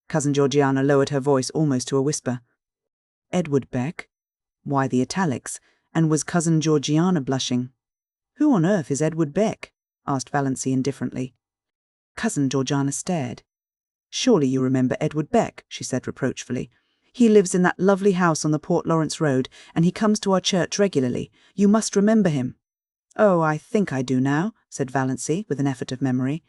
S1: Cousin Georgiana lowered her voice almost to a whisper. "Edward Beck?" Why the italics? And was Cousin Georgiana blushing? "Who on earth is Edward Beck?" asked Valancy indifferently. Cousin Georgiana stared. "Surely you remember Edward Beck," she said reproachfully. "He lives in that lovely house on the Port Lawrence Road, and he comes to our church regularly. You must remember him." "Oh, I think I do now," said Valancy, with an effort of memory.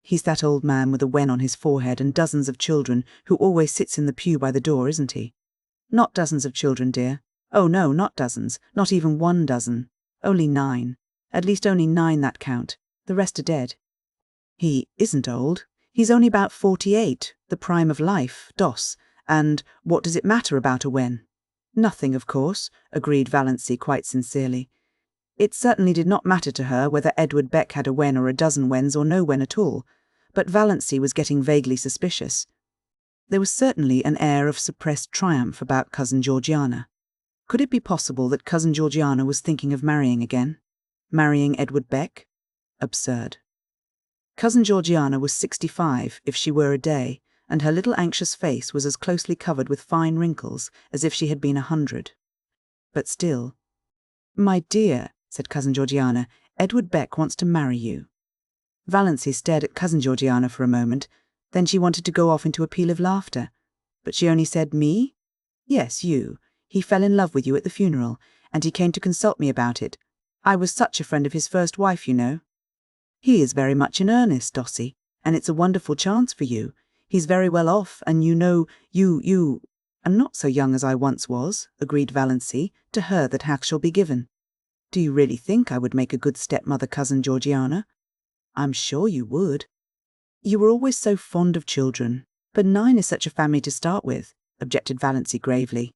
S1: "He's that old man with a wen on his forehead and dozens of children, who always sits in the pew by the door, isn't he?" "Not dozens of children, dear. Oh no, not dozens, not even 1 dozen. Only 9. At least only 9 that count. The rest are dead." "He isn't old. He's only about 48, the prime of life, Doss. And what does it matter about a wen?" "Nothing, of course," agreed Valancy quite sincerely. It certainly did not matter to her whether Edward Beck had a wen or a dozen wens or no wen at all, but Valancy was getting vaguely suspicious. There was certainly an air of suppressed triumph about Cousin Georgiana. Could it be possible that Cousin Georgiana was thinking of marrying again? Marrying Edward Beck? Absurd. Cousin Georgiana was 65 if she were a day, and her little anxious face was as closely covered with fine wrinkles as if she had been 100. But still. "My dear," said Cousin Georgiana, "Edward Beck wants to marry you." Valancy stared at Cousin Georgiana for a moment, then she wanted to go off into a peal of laughter. But she only said, "Me?" "Yes, you. He fell in love with you at the funeral, and he came to consult me about it. I was such a friend of his first wife, you know." "He is very much in earnest, Dossie, and it's a wonderful chance for you. He's very well off, and you know, you... I'm not so young as I once was," agreed Valancy, to her that hack shall be given. "Do you really think I would make a good stepmother, Cousin Georgiana?" "I'm sure you would." "You were always so fond of children, but 9 is such a family to start with," objected Valancy gravely.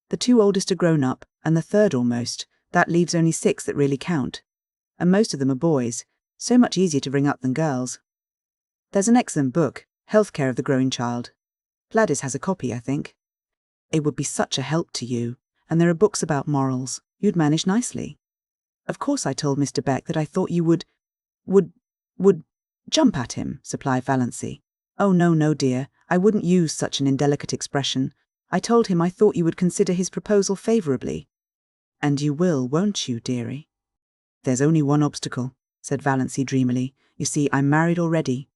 S1: "The 2 oldest are grown up, and the 3rd almost. That leaves only 6 that really count. And most of them are boys. So much easier to bring up than girls. There's an excellent book, Health Care of the Growing Child. Gladys has a copy, I think." It would be such a help to you, and there are books about morals. You'd manage nicely. Of course I told Mr. Beck that I thought you would jump at him, supplied Valancy. Oh, no, dear, I wouldn't use such an indelicate expression. I told him I thought you would consider his proposal favourably. And you will, won't you, dearie? There's only one obstacle, said Valancy dreamily. You see, I'm married already.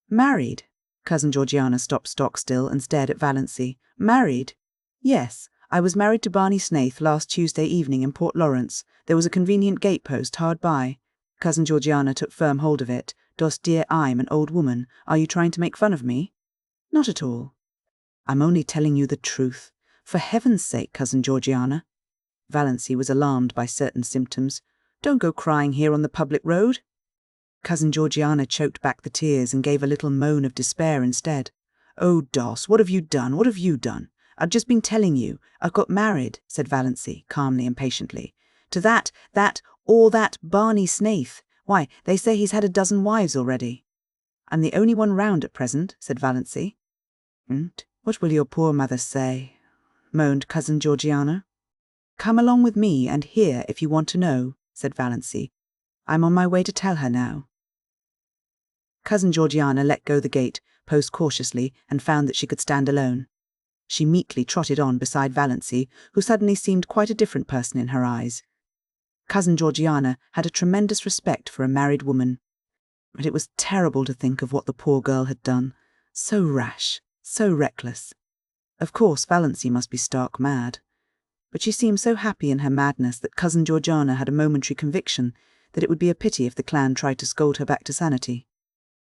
S1: Married? Cousin Georgiana stopped stock-still and stared at Valancy. Married? Yes, I was married to Barney Snaith last Tuesday evening in Port Lawrence. There was a convenient gatepost hard by. Cousin Georgiana took firm hold of it. Doss dear, I'm an old woman. Are you trying to make fun of me? Not at all. I'm only telling you the truth. For heaven's sake, Cousin Georgiana. Valancy was alarmed by certain symptoms. Don't go crying here on the public road. Cousin Georgiana choked back the tears and gave a little moan of despair instead. Oh, Doss, what have you done? What have you done? I've just been telling you. I've got married, said Valancy, calmly and patiently. To that Barney Snaith. Why, they say he's had a dozen wives already. I'm the only one round at present, said Valancy. And what will your poor mother say? Moaned Cousin Georgiana. Come along with me and hear if you want to know, said Valancy. I'm on my way to tell her now. Cousin Georgiana let go the gate post cautiously and found that she could stand alone. She meekly trotted on beside Valancy, who suddenly seemed quite a different person in her eyes. Cousin Georgiana had a tremendous respect for a married woman, but it was terrible to think of what the poor girl had done. So rash, so reckless. Of course, Valancy must be stark mad. But she seemed so happy in her madness that Cousin Georgiana had a momentary conviction that it would be a pity if the clan tried to scold her back to sanity.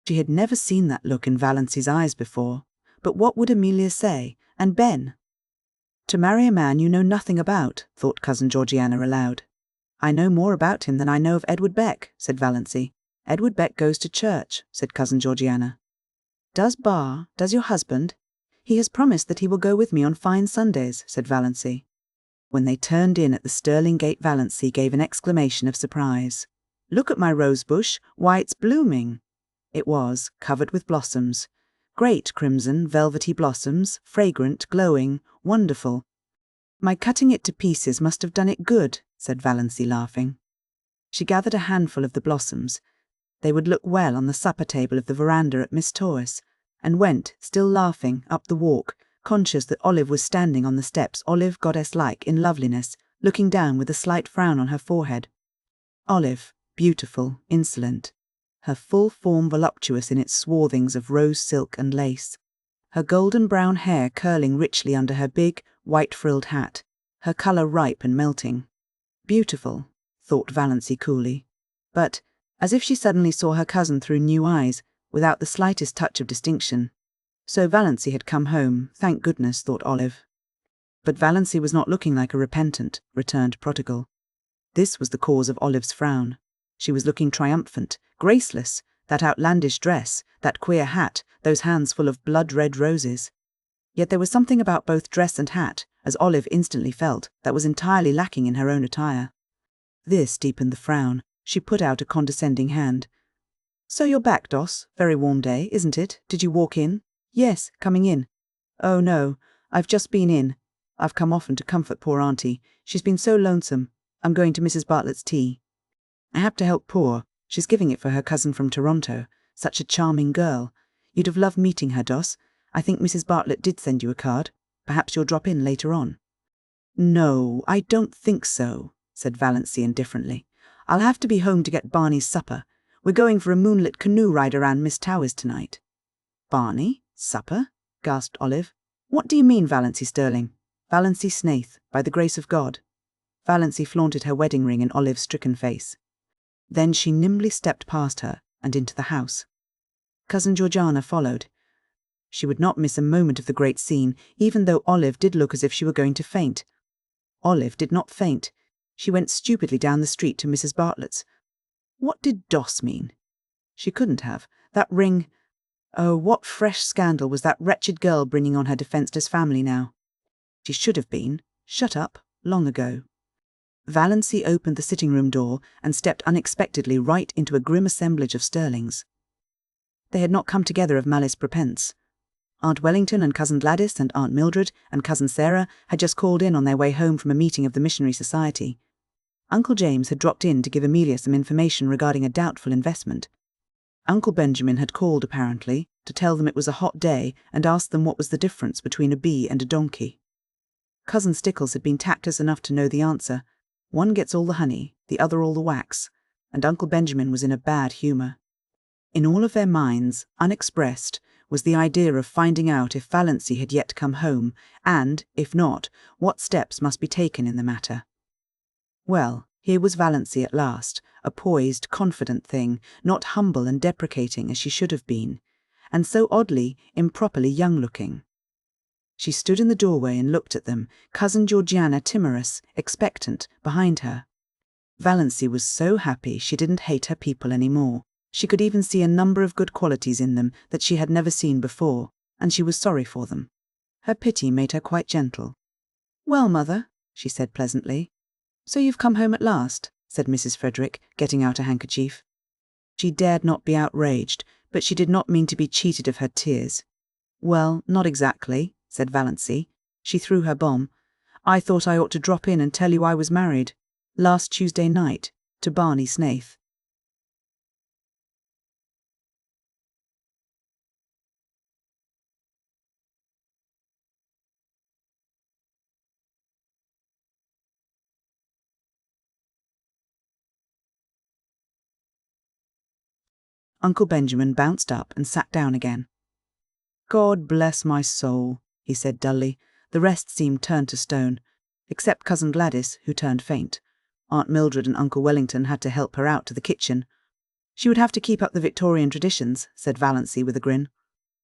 S1: She had never seen that look in Valancy's eyes before. But what would Amelia say? And Ben? To marry a man you know nothing about, thought Cousin Georgiana aloud. I know more about him than I know of Edward Beck, said Valancy. Edward Beck goes to church, said Cousin Georgiana. Does your husband? He has promised that he will go with me on fine Sundays, said Valancy. When they turned in at the Sterling Gate, Valancy gave an exclamation of surprise. Look at my rose bush, why it's blooming. It was, covered with blossoms. Great crimson, velvety blossoms, fragrant, glowing, wonderful. My cutting it to pieces must have done it good, said Valancy, laughing. She gathered a handful of the blossoms. They would look well on the supper table of the veranda at Miss Torres, and went, still laughing, up the walk, conscious that Olive was standing on the steps, Olive, goddess-like, in loveliness, looking down with a slight frown on her forehead. Olive, beautiful, insolent, her full form voluptuous in its swathings of rose silk and lace, her golden brown hair curling richly under her big, white-frilled hat, her colour ripe and melting. Beautiful, thought Valancy coolly, but, as if she suddenly saw her cousin through new eyes, without the slightest touch of distinction. So Valancy had come home, thank goodness, thought Olive. But Valancy was not looking like a repentant, returned prodigal. This was the cause of Olive's frown. She was looking triumphant, graceless, that outlandish dress, that queer hat, those hands full of blood-red roses. Yet there was something about both dress and hat, as Olive instantly felt, that was entirely lacking in her own attire. This deepened the frown. She put out a condescending hand. So you're back, Doss. Very warm day, isn't it? Did you walk in? Yes, coming in. Oh, no, I've just been in. I've come often to comfort poor auntie. She's been so lonesome. I'm going to Mrs. Bartlett's tea. I have to help poor. She's giving it for her cousin from Toronto. Such a charming girl. You'd have loved meeting her, Doss. I think Mrs. Bartlett did send you a card. Perhaps you'll drop in later on. No, I don't think so, said Valancy indifferently. I'll have to be home to get Barney's supper. We're going for a moonlit canoe ride around Miss Towers tonight. Barney? Supper? Gasped Olive. What do you mean, Valancy Sterling? Valancy Snaith, by the grace of God. Valancy flaunted her wedding ring in Olive's stricken face. Then she nimbly stepped past her and into the house. Cousin Georgiana followed. She would not miss a moment of the great scene, even though Olive did look as if she were going to faint. Olive did not faint. She went stupidly down the street to Mrs. Bartlett's. What did Doss mean? She couldn't have. That ring... Oh, what fresh scandal was that wretched girl bringing on her defenceless family now? She should have been shut up long ago. Valancy opened the sitting-room door and stepped unexpectedly right into a grim assemblage of Sterlings. They had not come together of malice prepense. Aunt Wellington and Cousin Gladys and Aunt Mildred and Cousin Sarah had just called in on their way home from a meeting of the Missionary Society. Uncle James had dropped in to give Amelia some information regarding a doubtful investment. Uncle Benjamin had called, apparently, to tell them it was a hot day and asked them what was the difference between a bee and a donkey. Cousin Stickles had been tactless enough to know the answer. One gets all the honey, the other all the wax, and Uncle Benjamin was in a bad humour. In all of their minds, unexpressed, was the idea of finding out if Valancy had yet come home, and, if not, what steps must be taken in the matter. Well, here was Valancy at last, a poised, confident thing, not humble and deprecating as she should have been, and so oddly, improperly young-looking. She stood in the doorway and looked at them, Cousin Georgiana timorous, expectant, behind her. Valancy was so happy she didn't hate her people any more. She could even see a number of good qualities in them that she had never seen before, and she was sorry for them. Her pity made her quite gentle. "Well, Mother," she said pleasantly. "So you've come home at last," said Mrs. Frederick, getting out a handkerchief. She dared not be outraged, but she did not mean to be cheated of her tears. "Well, not exactly," said Valancy. She threw her bomb. "I thought I ought to drop in and tell you I was married. Last Tuesday night, to Barney Snaith." Uncle Benjamin bounced up and sat down again. "God bless my soul," he said dully. The rest seemed turned to stone, except Cousin Gladys, who turned faint. Aunt Mildred and Uncle Wellington had to help her out to the kitchen. She would have to keep up the Victorian traditions, said Valancy with a grin.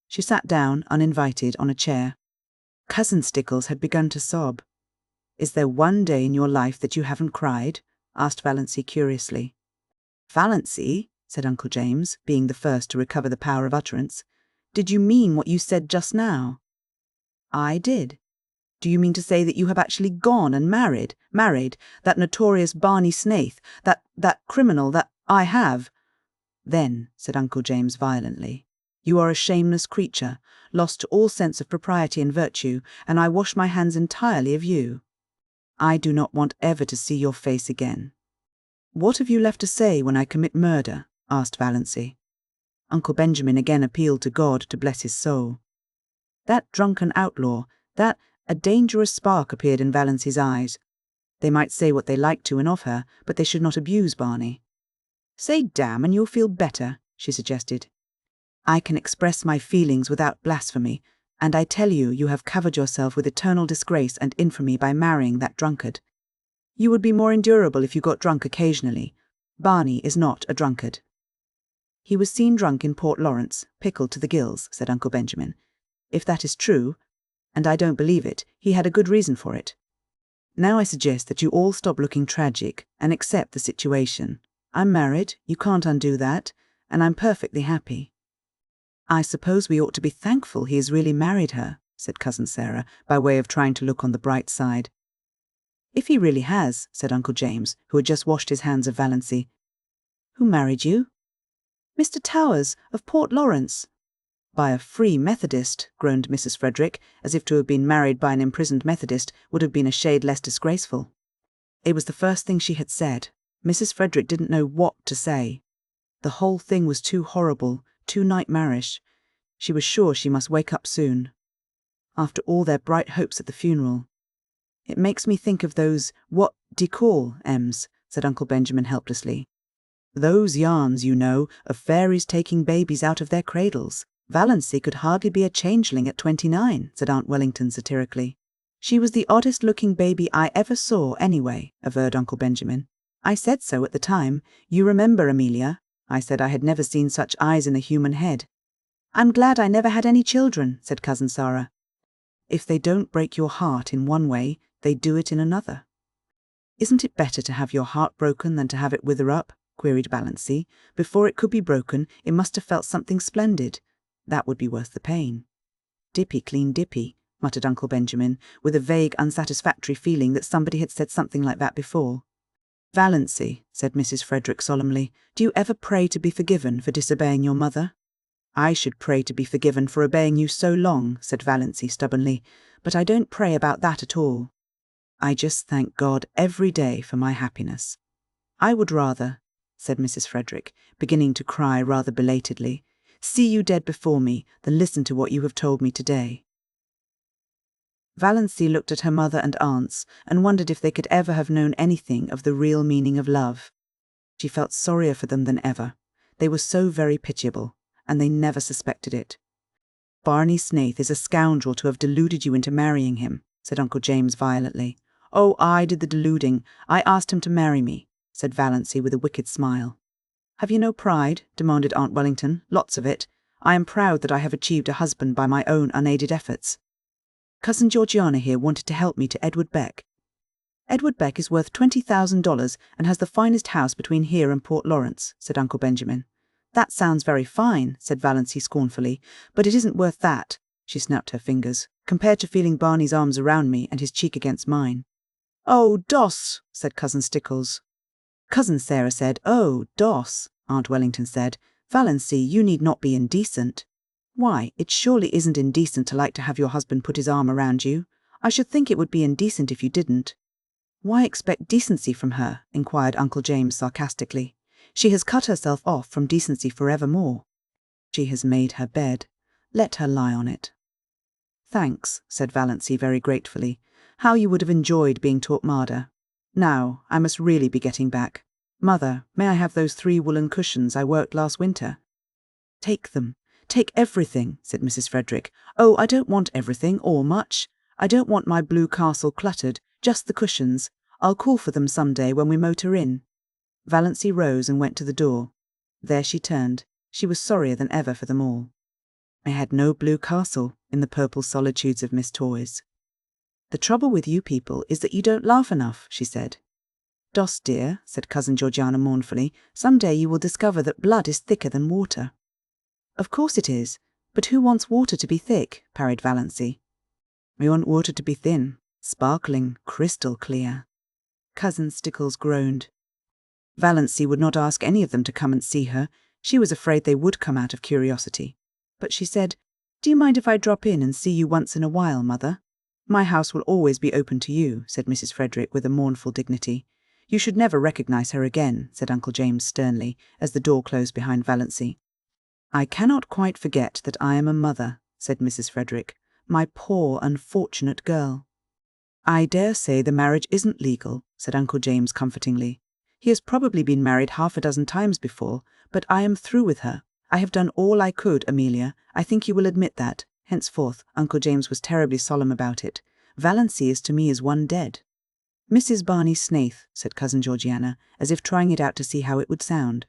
S1: She sat down, uninvited, on a chair. Cousin Stickles had begun to sob. "Is there one day in your life that you haven't cried?" asked Valancy curiously. "Valancy," said Uncle James, being the first to recover the power of utterance, "did you mean what you said just now?" "I did. Do you mean to say that you have actually gone and married that notorious Barney Snaith, that criminal, that—" "I have." "Then," said Uncle James violently, "you are a shameless creature, lost to all sense of propriety and virtue, and I wash my hands entirely of you. I do not want ever to see your face again." "What have you left to say when I commit murder?" asked Valancy. Uncle Benjamin again appealed to God to bless his soul. That drunken outlaw, a dangerous spark appeared in Valancy's eyes. They might say what they liked to and of her, but they should not abuse Barney. "Say damn and you'll feel better," she suggested. "I can express my feelings without blasphemy, and I tell you, you have covered yourself with eternal disgrace and infamy by marrying that drunkard. You would be more endurable if you got drunk occasionally. Barney is not a drunkard." "He was seen drunk in Port Lawrence, pickled to the gills," said Uncle Benjamin. "If that is true, and I don't believe it, he had a good reason for it. Now I suggest that you all stop looking tragic and accept the situation. I'm married, you can't undo that, and I'm perfectly happy." "I suppose we ought to be thankful he has really married her," said Cousin Sarah, by way of trying to look on the bright side. "If he really has," said Uncle James, who had just washed his hands of Valancy. "Who married you?" "Mr. Towers, of Port Lawrence." "By a free Methodist," groaned Mrs. Frederick, as if to have been married by an imprisoned Methodist would have been a shade less disgraceful. It was the first thing she had said. Mrs. Frederick didn't know what to say. The whole thing was too horrible, too nightmarish. She was sure she must wake up soon. After all their bright hopes at the funeral. "It makes me think of those, what d'ye call, Ems," said Uncle Benjamin helplessly. "Those yarns, you know, of fairies taking babies out of their cradles. Valancy could hardly be a changeling at 29, said Aunt Wellington satirically. "She was the oddest-looking baby I ever saw, anyway," averred Uncle Benjamin. "I said so at the time. You remember, Amelia? I said I had never seen such eyes in a human head." "I'm glad I never had any children," said Cousin Sarah. "If they don't break your heart in one way, they do it in another." "Isn't it better to have your heart broken than to have it wither up?" queried Valancy. "Before it could be broken, it must have felt something splendid. That would be worth the pain." "Dippy, clean dippy," muttered Uncle Benjamin, with a vague, unsatisfactory feeling that somebody had said something like that before. "Valancy," said Mrs. Frederick solemnly, "do you ever pray to be forgiven for disobeying your mother?" I should pray to be forgiven for obeying you so long, said Valancy stubbornly, but I don't pray about that at all. I just thank God every day for my happiness. I would rather, said Mrs. Frederick, beginning to cry rather belatedly, see you dead before me than listen to what you have told me today. Valancy looked at her mother and aunts and wondered if they could ever have known anything of the real meaning of love. She felt sorrier for them than ever. They were so very pitiable, and they never suspected it. Barney Snaith is a scoundrel to have deluded you into marrying him, said Uncle James violently. Oh, I did the deluding. I asked him to marry me, said Valancy with a wicked smile. Have you no pride? Demanded Aunt Wellington. Lots of it. I am proud that I have achieved a husband by my own unaided efforts. Cousin Georgiana here wanted to help me to Edward Beck. Edward Beck is worth $20,000 and has the finest house between here and Port Lawrence, said Uncle Benjamin. That sounds very fine, said Valancy scornfully, but it isn't worth that, she snapped her fingers, compared to feeling Barney's arms around me and his cheek against mine. Oh, Doss, said Cousin Stickles. Cousin Sarah said, oh, Doss, Aunt Wellington said. Valancy, you need not be indecent. Why, it surely isn't indecent to like to have your husband put his arm around you. I should think it would be indecent if you didn't. Why expect decency from her? Inquired Uncle James sarcastically. She has cut herself off from decency forevermore. She has made her bed. Let her lie on it. Thanks, said Valancy very gratefully. How you would have enjoyed being taught Marder. Now, I must really be getting back. Mother, may I have those 3 woolen cushions I worked last winter? Take them. Take everything, said Mrs. Frederick. Oh, I don't want everything, or much. I don't want my blue castle cluttered, just the cushions. I'll call for them some day when we motor in. Valancy rose and went to the door. There she turned. She was sorrier than ever for them all. I had no blue castle in the purple solitudes of Miss Toys. The trouble with you people is that you don't laugh enough, she said. Doss, dear, said Cousin Georgiana mournfully, some day you will discover that blood is thicker than water. Of course it is, but who wants water to be thick? Parried Valancy. We want water to be thin, sparkling, crystal clear. Cousin Stickles groaned. Valancy would not ask any of them to come and see her. She was afraid they would come out of curiosity. But she said, Do you mind if I drop in and see you once in a while, Mother? My house will always be open to you, said Mrs. Frederick with a mournful dignity. You should never recognise her again, said Uncle James sternly, as the door closed behind Valancy. I cannot quite forget that I am a mother, said Mrs. Frederick. My poor, unfortunate girl. I dare say the marriage isn't legal, said Uncle James comfortingly. He has probably been married 6 times before, but I am through with her. I have done all I could, Amelia. I think you will admit that. Henceforth, Uncle James was terribly solemn about it. Valancy is to me as one dead. Mrs. Barney Snaith, said Cousin Georgiana, as if trying it out to see how it would sound.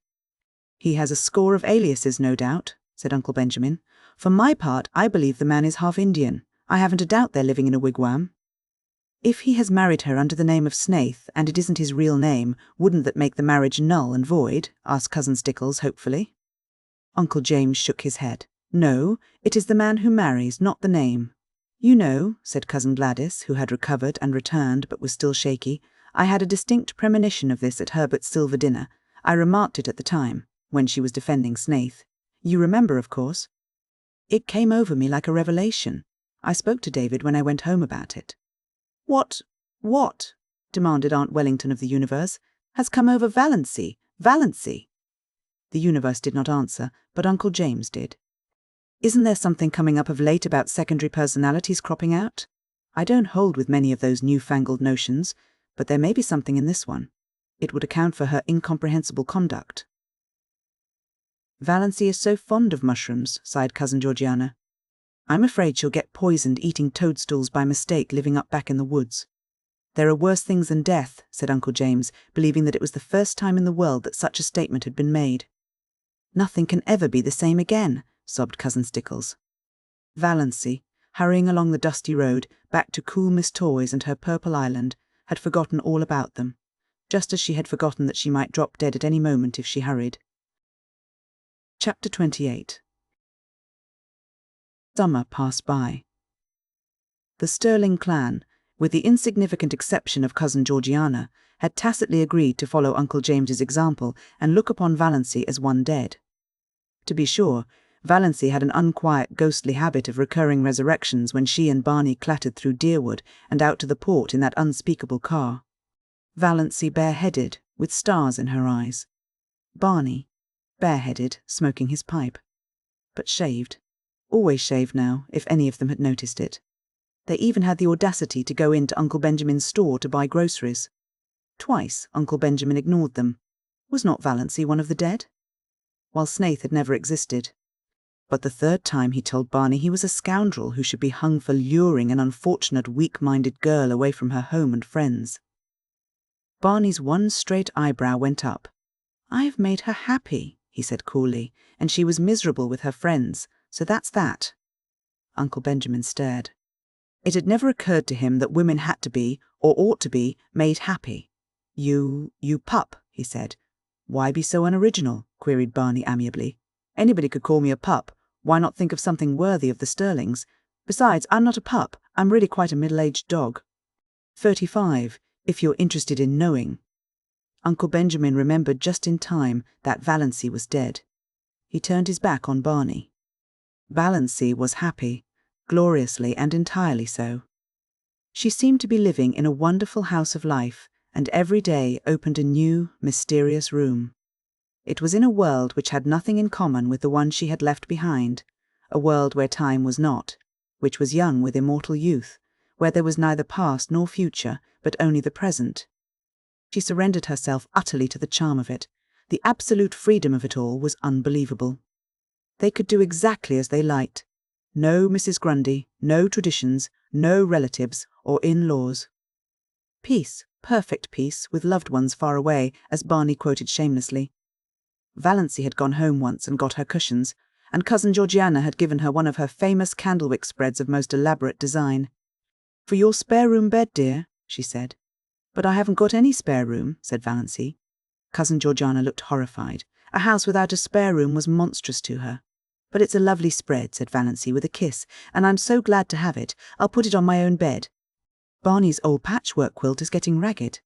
S1: He has a score of aliases, no doubt, said Uncle Benjamin. For my part, I believe the man is half Indian. I haven't a doubt they're living in a wigwam. If he has married her under the name of Snaith, and it isn't his real name, wouldn't that make the marriage null and void? Asked Cousin Stickles hopefully. Uncle James shook his head. No, it is the man who marries, not the name. You know, said Cousin Gladys, who had recovered and returned but was still shaky, I had a distinct premonition of this at Herbert's silver dinner. I remarked it at the time, when she was defending Snaith. You remember, of course. It came over me like a revelation. I spoke to David when I went home about it. What, demanded Aunt Wellington of the Universe, has come over Valancy? Valancy? The Universe did not answer, but Uncle James did. Isn't there something coming up of late about secondary personalities cropping out? I don't hold with many of those newfangled notions, but there may be something in this one. It would account for her incomprehensible conduct. Valancy is so fond of mushrooms, sighed Cousin Georgiana. I'm afraid she'll get poisoned eating toadstools by mistake living up back in the woods. There are worse things than death, said Uncle James, believing that it was the first time in the world that such a statement had been made. Nothing can ever be the same again, sobbed Cousin Stickles. Valancy, hurrying along the dusty road, back to cool Miss Toys and her purple island, had forgotten all about them, just as she had forgotten that she might drop dead at any moment if she hurried. Chapter 28. Summer passed by. The Sterling clan, with the insignificant exception of Cousin Georgiana, had tacitly agreed to follow Uncle James's example and look upon Valancy as one dead. To be sure, Valancy had an unquiet, ghostly habit of recurring resurrections when she and Barney clattered through Deerwood and out to the port in that unspeakable car. Valancy bareheaded, with stars in her eyes. Barney, bareheaded, smoking his pipe. But shaved. Always shaved now, if any of them had noticed it. They even had the audacity to go into Uncle Benjamin's store to buy groceries. Twice Uncle Benjamin ignored them. Was not Valancy one of the dead? While Snaith had never existed. But the third time he told Barney he was a scoundrel who should be hung for luring an unfortunate, weak-minded girl away from her home and friends. Barney's one straight eyebrow went up. "I've made her happy," he said coolly, "and she was miserable with her friends, so that's that." Uncle Benjamin stared. It had never occurred to him that women had to be, or ought to be, made happy. You pup," he said. "Why be so unoriginal?" queried Barney amiably. "Anybody could call me a pup. Why not think of something worthy of the Sterlings? Besides, I'm not a pup. I'm really quite a middle-aged dog. 35, if you're interested in knowing." Uncle Benjamin remembered just in time that Valancy was dead. He turned his back on Barney. Valancy was happy, gloriously and entirely so. She seemed to be living in a wonderful house of life, and every day opened a new, mysterious room. It was in a world which had nothing in common with the one she had left behind, a world where time was not, which was young with immortal youth, where there was neither past nor future, but only the present. She surrendered herself utterly to the charm of it. The absolute freedom of it all was unbelievable. They could do exactly as they liked. No Mrs. Grundy, no traditions, no relatives or in-laws. Peace, perfect peace, with loved ones far away, as Barney quoted shamelessly. Valancy had gone home once and got her cushions, and Cousin Georgiana had given her one of her famous candlewick spreads of most elaborate design. "For your spare-room bed, dear," she said. "But I haven't got any spare room," said Valancy. Cousin Georgiana looked horrified. A house without a spare room was monstrous to her. "But it's a lovely spread," said Valancy with a kiss, "and I'm so glad to have it. I'll put it on my own bed. Barney's old patchwork quilt is getting ragged."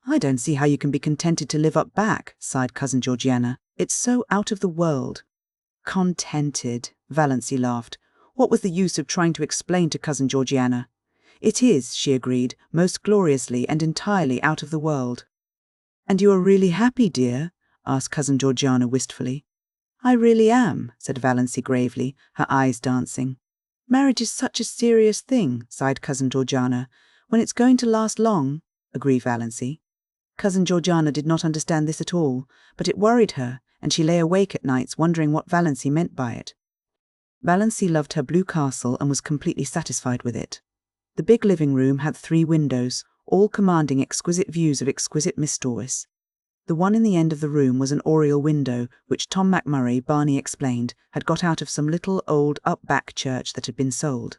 S1: "I don't see how you can be contented to live up back," sighed Cousin Georgiana. "It's so out of the world." "Contented," Valancy laughed. What was the use of trying to explain to Cousin Georgiana? "It is," she agreed, "most gloriously and entirely out of the world." "And you are really happy, dear?" asked Cousin Georgiana wistfully. "I really am," said Valancy gravely, her eyes dancing. "Marriage is such a serious thing," sighed Cousin Georgiana. "When it's going to last long," agreed Valancy. Cousin Georgiana did not understand this at all, but it worried her, and she lay awake at nights wondering what Valancy meant by it. Valancy loved her blue castle and was completely satisfied with it. The big living room had 3 windows, all commanding exquisite views of exquisite Miss Dorris. The one in the end of the room was an oriel window, which Tom McMurray, Barney explained, had got out of some little old up-back church that had been sold.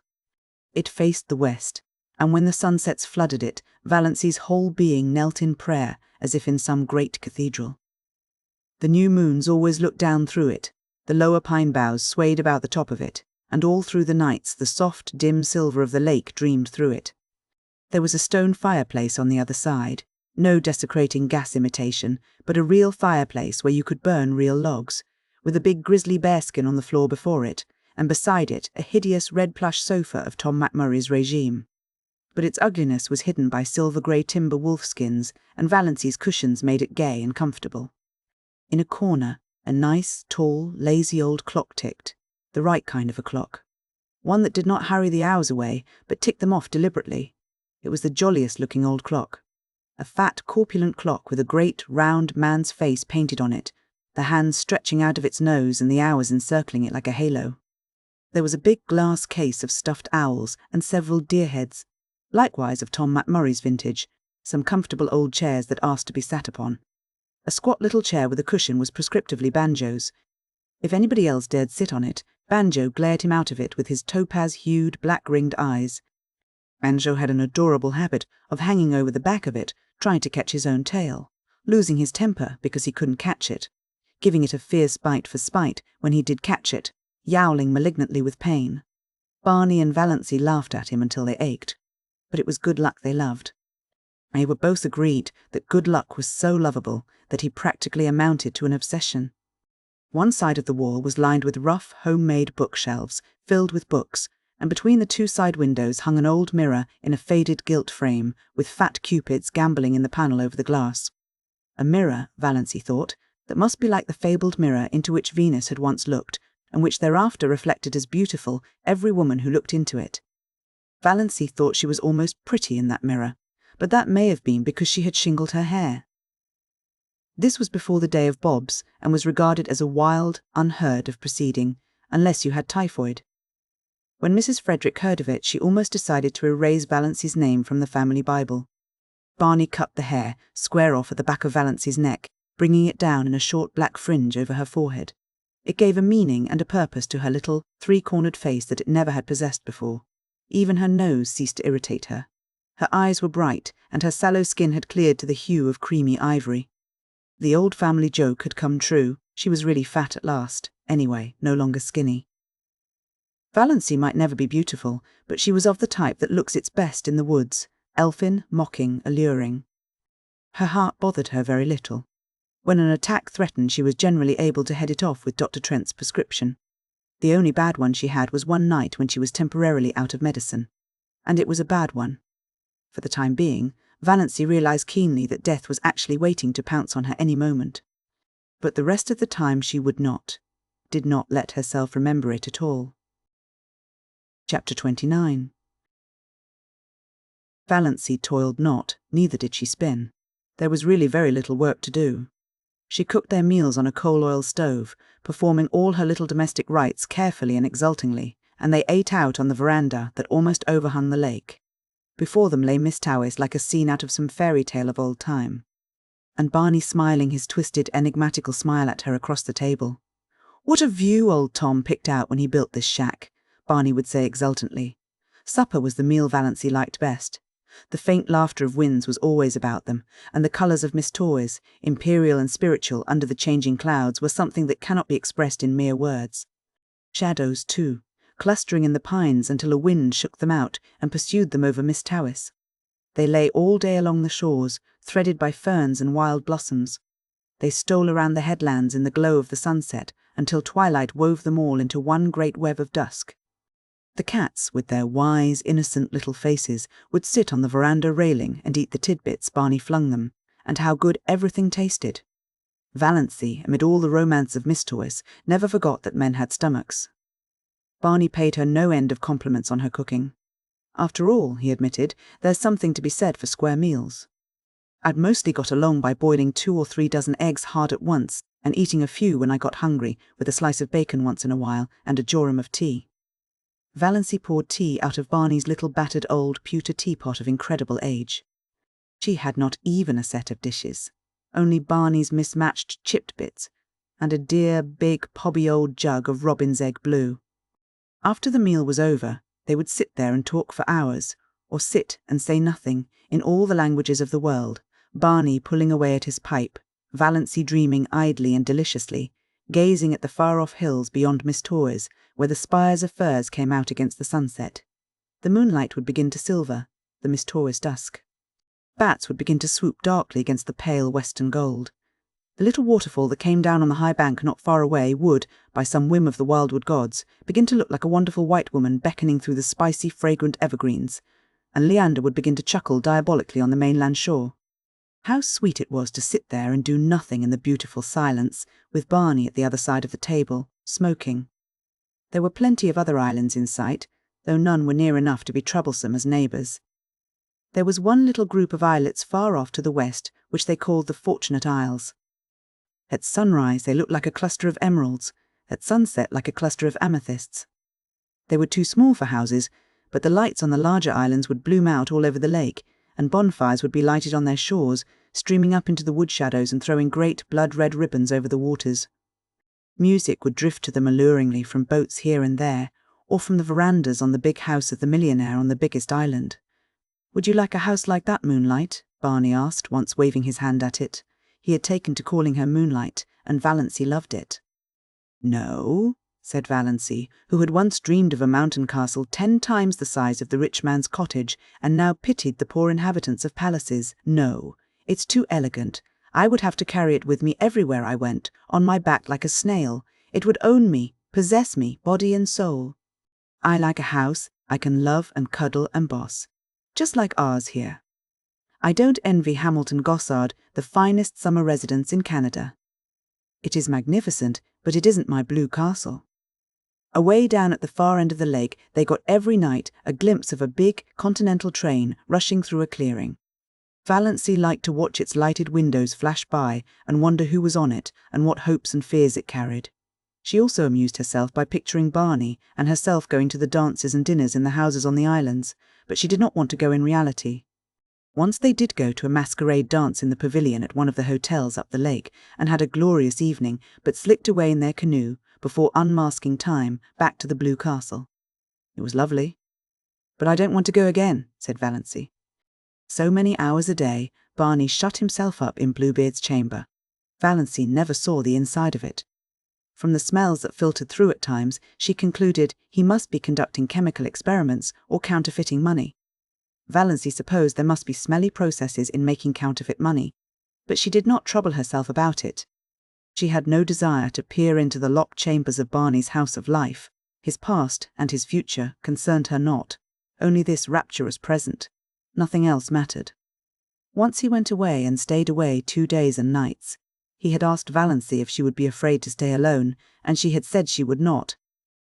S1: It faced the west, and when the sunsets flooded it, Valancy's whole being knelt in prayer, as if in some great cathedral. The new moons always looked down through it, the lower pine boughs swayed about the top of it, and all through the nights the soft, dim silver of the lake dreamed through it. There was a stone fireplace on the other side, no desecrating gas imitation, but a real fireplace where you could burn real logs, with a big grizzly bearskin on the floor before it, and beside it a hideous red plush sofa of Tom McMurray's regime. But its ugliness was hidden by silver-grey timber wolfskins, and Valancy's cushions made it gay and comfortable. In a corner, a nice, tall, lazy old clock ticked, the right kind of a clock. One that did not hurry the hours away, but ticked them off deliberately. It was the jolliest-looking old clock. A fat, corpulent clock with a great, round man's face painted on it, the hands stretching out of its nose and the hours encircling it like a halo. There was a big glass case of stuffed owls and several deer heads, likewise of Tom McMurray's vintage, some comfortable old chairs that asked to be sat upon. A squat little chair with a cushion was prescriptively Banjo's. If anybody else dared sit on it, Banjo glared him out of it with his topaz-hued, black-ringed eyes. Banjo had an adorable habit of hanging over the back of it, trying to catch his own tail, losing his temper because he couldn't catch it, giving it a fierce bite for spite when he did catch it, yowling malignantly with pain. Barney and Valancy laughed at him until they ached, but it was good luck they loved. They were both agreed that good luck was so lovable that he practically amounted to an obsession. One side of the wall was lined with rough, homemade bookshelves filled with books, and between the two side windows hung an old mirror in a faded gilt frame with fat cupids gambolling in the panel over the glass. A mirror, Valancy thought, that must be like the fabled mirror into which Venus had once looked, and which thereafter reflected as beautiful every woman who looked into it. Valancy thought she was almost pretty in that mirror, but that may have been because she had shingled her hair. This was before the day of bobs, and was regarded as a wild, unheard of proceeding, unless you had typhoid. When Mrs. Frederick heard of it, she almost decided to erase Valancy's name from the family Bible. Barney cut the hair square off at the back of Valancy's neck, bringing it down in a short black fringe over her forehead. It gave a meaning and a purpose to her little, three-cornered face that it never had possessed before. Even her nose ceased to irritate her. Her eyes were bright, and her sallow skin had cleared to the hue of creamy ivory. The old family joke had come true. She was really fat at last, anyway, no longer skinny. Valancy might never be beautiful, but she was of the type that looks its best in the woods, elfin, mocking, alluring. Her heart bothered her very little. When an attack threatened, she was generally able to head it off with Dr. Trent's prescription. The only bad one she had was one night when she was temporarily out of medicine. And it was a bad one. For the time being, Valancy realized keenly that death was actually waiting to pounce on her any moment. But the rest of the time she would not, did not let herself remember it at all. Chapter 29. Valancy toiled not, neither did she spin. There was really very little work to do. She cooked their meals on a coal-oil stove, performing all her little domestic rites carefully and exultingly, and they ate out on the veranda that almost overhung the lake. Before them lay Miss Towys like a scene out of some fairy tale of old time, and Barney smiling his twisted, enigmatical smile at her across the table. "What a view old Tom picked out when he built this shack," Barney would say exultantly. Supper was the meal Valancy liked best. The faint laughter of winds was always about them, and the colours of Miss Towys, imperial and spiritual under the changing clouds, were something that cannot be expressed in mere words. Shadows, too, clustering in the pines until a wind shook them out and pursued them over Miss Towys. They lay all day along the shores, threaded by ferns and wild blossoms. They stole around the headlands in the glow of the sunset until twilight wove them all into one great web of dusk. The cats, with their wise, innocent little faces, would sit on the veranda railing and eat the tidbits Barney flung them, and how good everything tasted. Valancy, amid all the romance of Miss Towys, never forgot that men had stomachs. Barney paid her no end of compliments on her cooking. After all, he admitted, there's something to be said for square meals. I'd mostly got along by boiling 2 or 3 dozen eggs hard at once, and eating a few when I got hungry, with a slice of bacon once in a while, and a jorum of tea. Valancy poured tea out of Barney's little battered old pewter teapot of incredible age. She had not even a set of dishes, only Barney's mismatched chipped bits, and a dear, big, pobby old jug of robin's egg blue. After the meal was over, they would sit there and talk for hours, or sit and say nothing, in all the languages of the world, Barney pulling away at his pipe, Valancy dreaming idly and deliciously, gazing at the far-off hills beyond Miss Towys, where the spires of firs came out against the sunset. The moonlight would begin to silver, the Miss Towys dusk. Bats would begin to swoop darkly against the pale western gold. The little waterfall that came down on the high bank not far away would, by some whim of the wildwood gods, begin to look like a wonderful white woman beckoning through the spicy, fragrant evergreens, and Leander would begin to chuckle diabolically on the mainland shore. How sweet it was to sit there and do nothing in the beautiful silence, with Barney at the other side of the table, smoking. There were plenty of other islands in sight, though none were near enough to be troublesome as neighbours. There was one little group of islets far off to the west, which they called the Fortunate Isles. At sunrise they looked like a cluster of emeralds, at sunset like a cluster of amethysts. They were too small for houses, but the lights on the larger islands would bloom out all over the lake, and bonfires would be lighted on their shores, streaming up into the wood shadows and throwing great blood-red ribbons over the waters. Music would drift to them alluringly from boats here and there, or from the verandas on the big house of the millionaire on the biggest island. "Would you like a house like that, Moonlight?" Barney asked, once waving his hand at it. He had taken to calling her Moonlight, and Valancy loved it. "No," said Valancy, who had once dreamed of a mountain castle 10 times the size of the rich man's cottage, and now pitied the poor inhabitants of palaces. "No, it's too elegant. I would have to carry it with me everywhere I went, on my back like a snail. It would own me, possess me, body and soul. I like a house I can love and cuddle and boss. Just like ours here. I don't envy Hamilton Gossard, the finest summer residence in Canada. It is magnificent, but it isn't my blue castle. Away down at the far end of the lake, they got every night a glimpse of a big continental train rushing through a clearing. Valancy liked to watch its lighted windows flash by and wonder who was on it and what hopes and fears it carried. She also amused herself by picturing Barney and herself going to the dances and dinners in the houses on the islands, but she did not want to go in reality. Once they did go to a masquerade dance in the pavilion at one of the hotels up the lake and had a glorious evening, but slipped away in their canoe, before unmasking time, back to the Blue Castle. It was lovely. But I don't want to go again, said Valancy. So many hours a day, Barney shut himself up in Bluebeard's chamber. Valancy never saw the inside of it. From the smells that filtered through at times, she concluded he must be conducting chemical experiments or counterfeiting money. Valancy supposed there must be smelly processes in making counterfeit money, but she did not trouble herself about it. She had no desire to peer into the locked chambers of Barney's house of life. His past and his future concerned her not, only this rapturous present. Nothing else mattered. Once he went away and stayed away 2 days and nights. He had asked Valancy if she would be afraid to stay alone, and she had said she would not.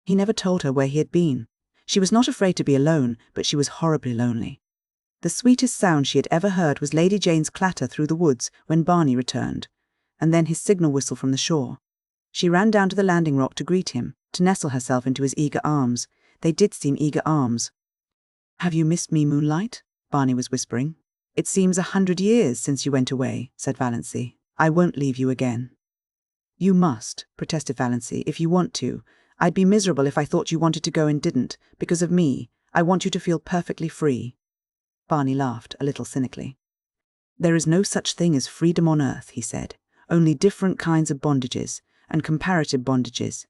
S1: He never told her where he had been. She was not afraid to be alone, but she was horribly lonely. The sweetest sound she had ever heard was Lady Jane's clatter through the woods when Barney returned, and then his signal whistle from the shore. She ran down to the landing rock to greet him, to nestle herself into his eager arms. They did seem eager arms. "Have you missed me, Moonlight?" Barney was whispering. "It seems 100 years since you went away," said Valancy. "I won't leave you again." "You must," protested Valancy, "if you want to. I'd be miserable if I thought you wanted to go and didn't. Because of me, I want you to feel perfectly free." Barney laughed, a little cynically. "There is no such thing as freedom on earth," he said. "Only different kinds of bondages, and comparative bondages.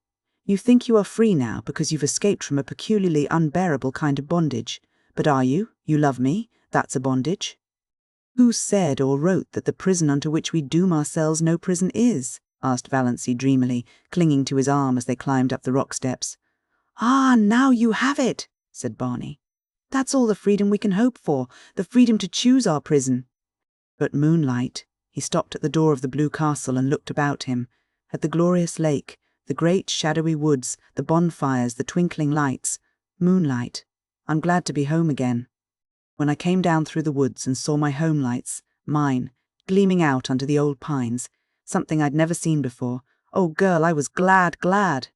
S1: You think you are free now because you've escaped from a peculiarly unbearable kind of bondage. But are you? You love me? That's a bondage." "Who said or wrote that the prison unto which we doom ourselves no prison is?" asked Valancy dreamily, clinging to his arm as they climbed up the rock steps. "Ah, now you have it," said Barney. "That's all the freedom we can hope for, the freedom to choose our prison." But Moonlight, he stopped at the door of the Blue Castle and looked about him, at the glorious lake, the great shadowy woods, the bonfires, the twinkling lights. "Moonlight, I'm glad to be home again. When I came down through the woods and saw my home lights, mine, gleaming out under the old pines, something I'd never seen before, oh girl, I was glad, glad."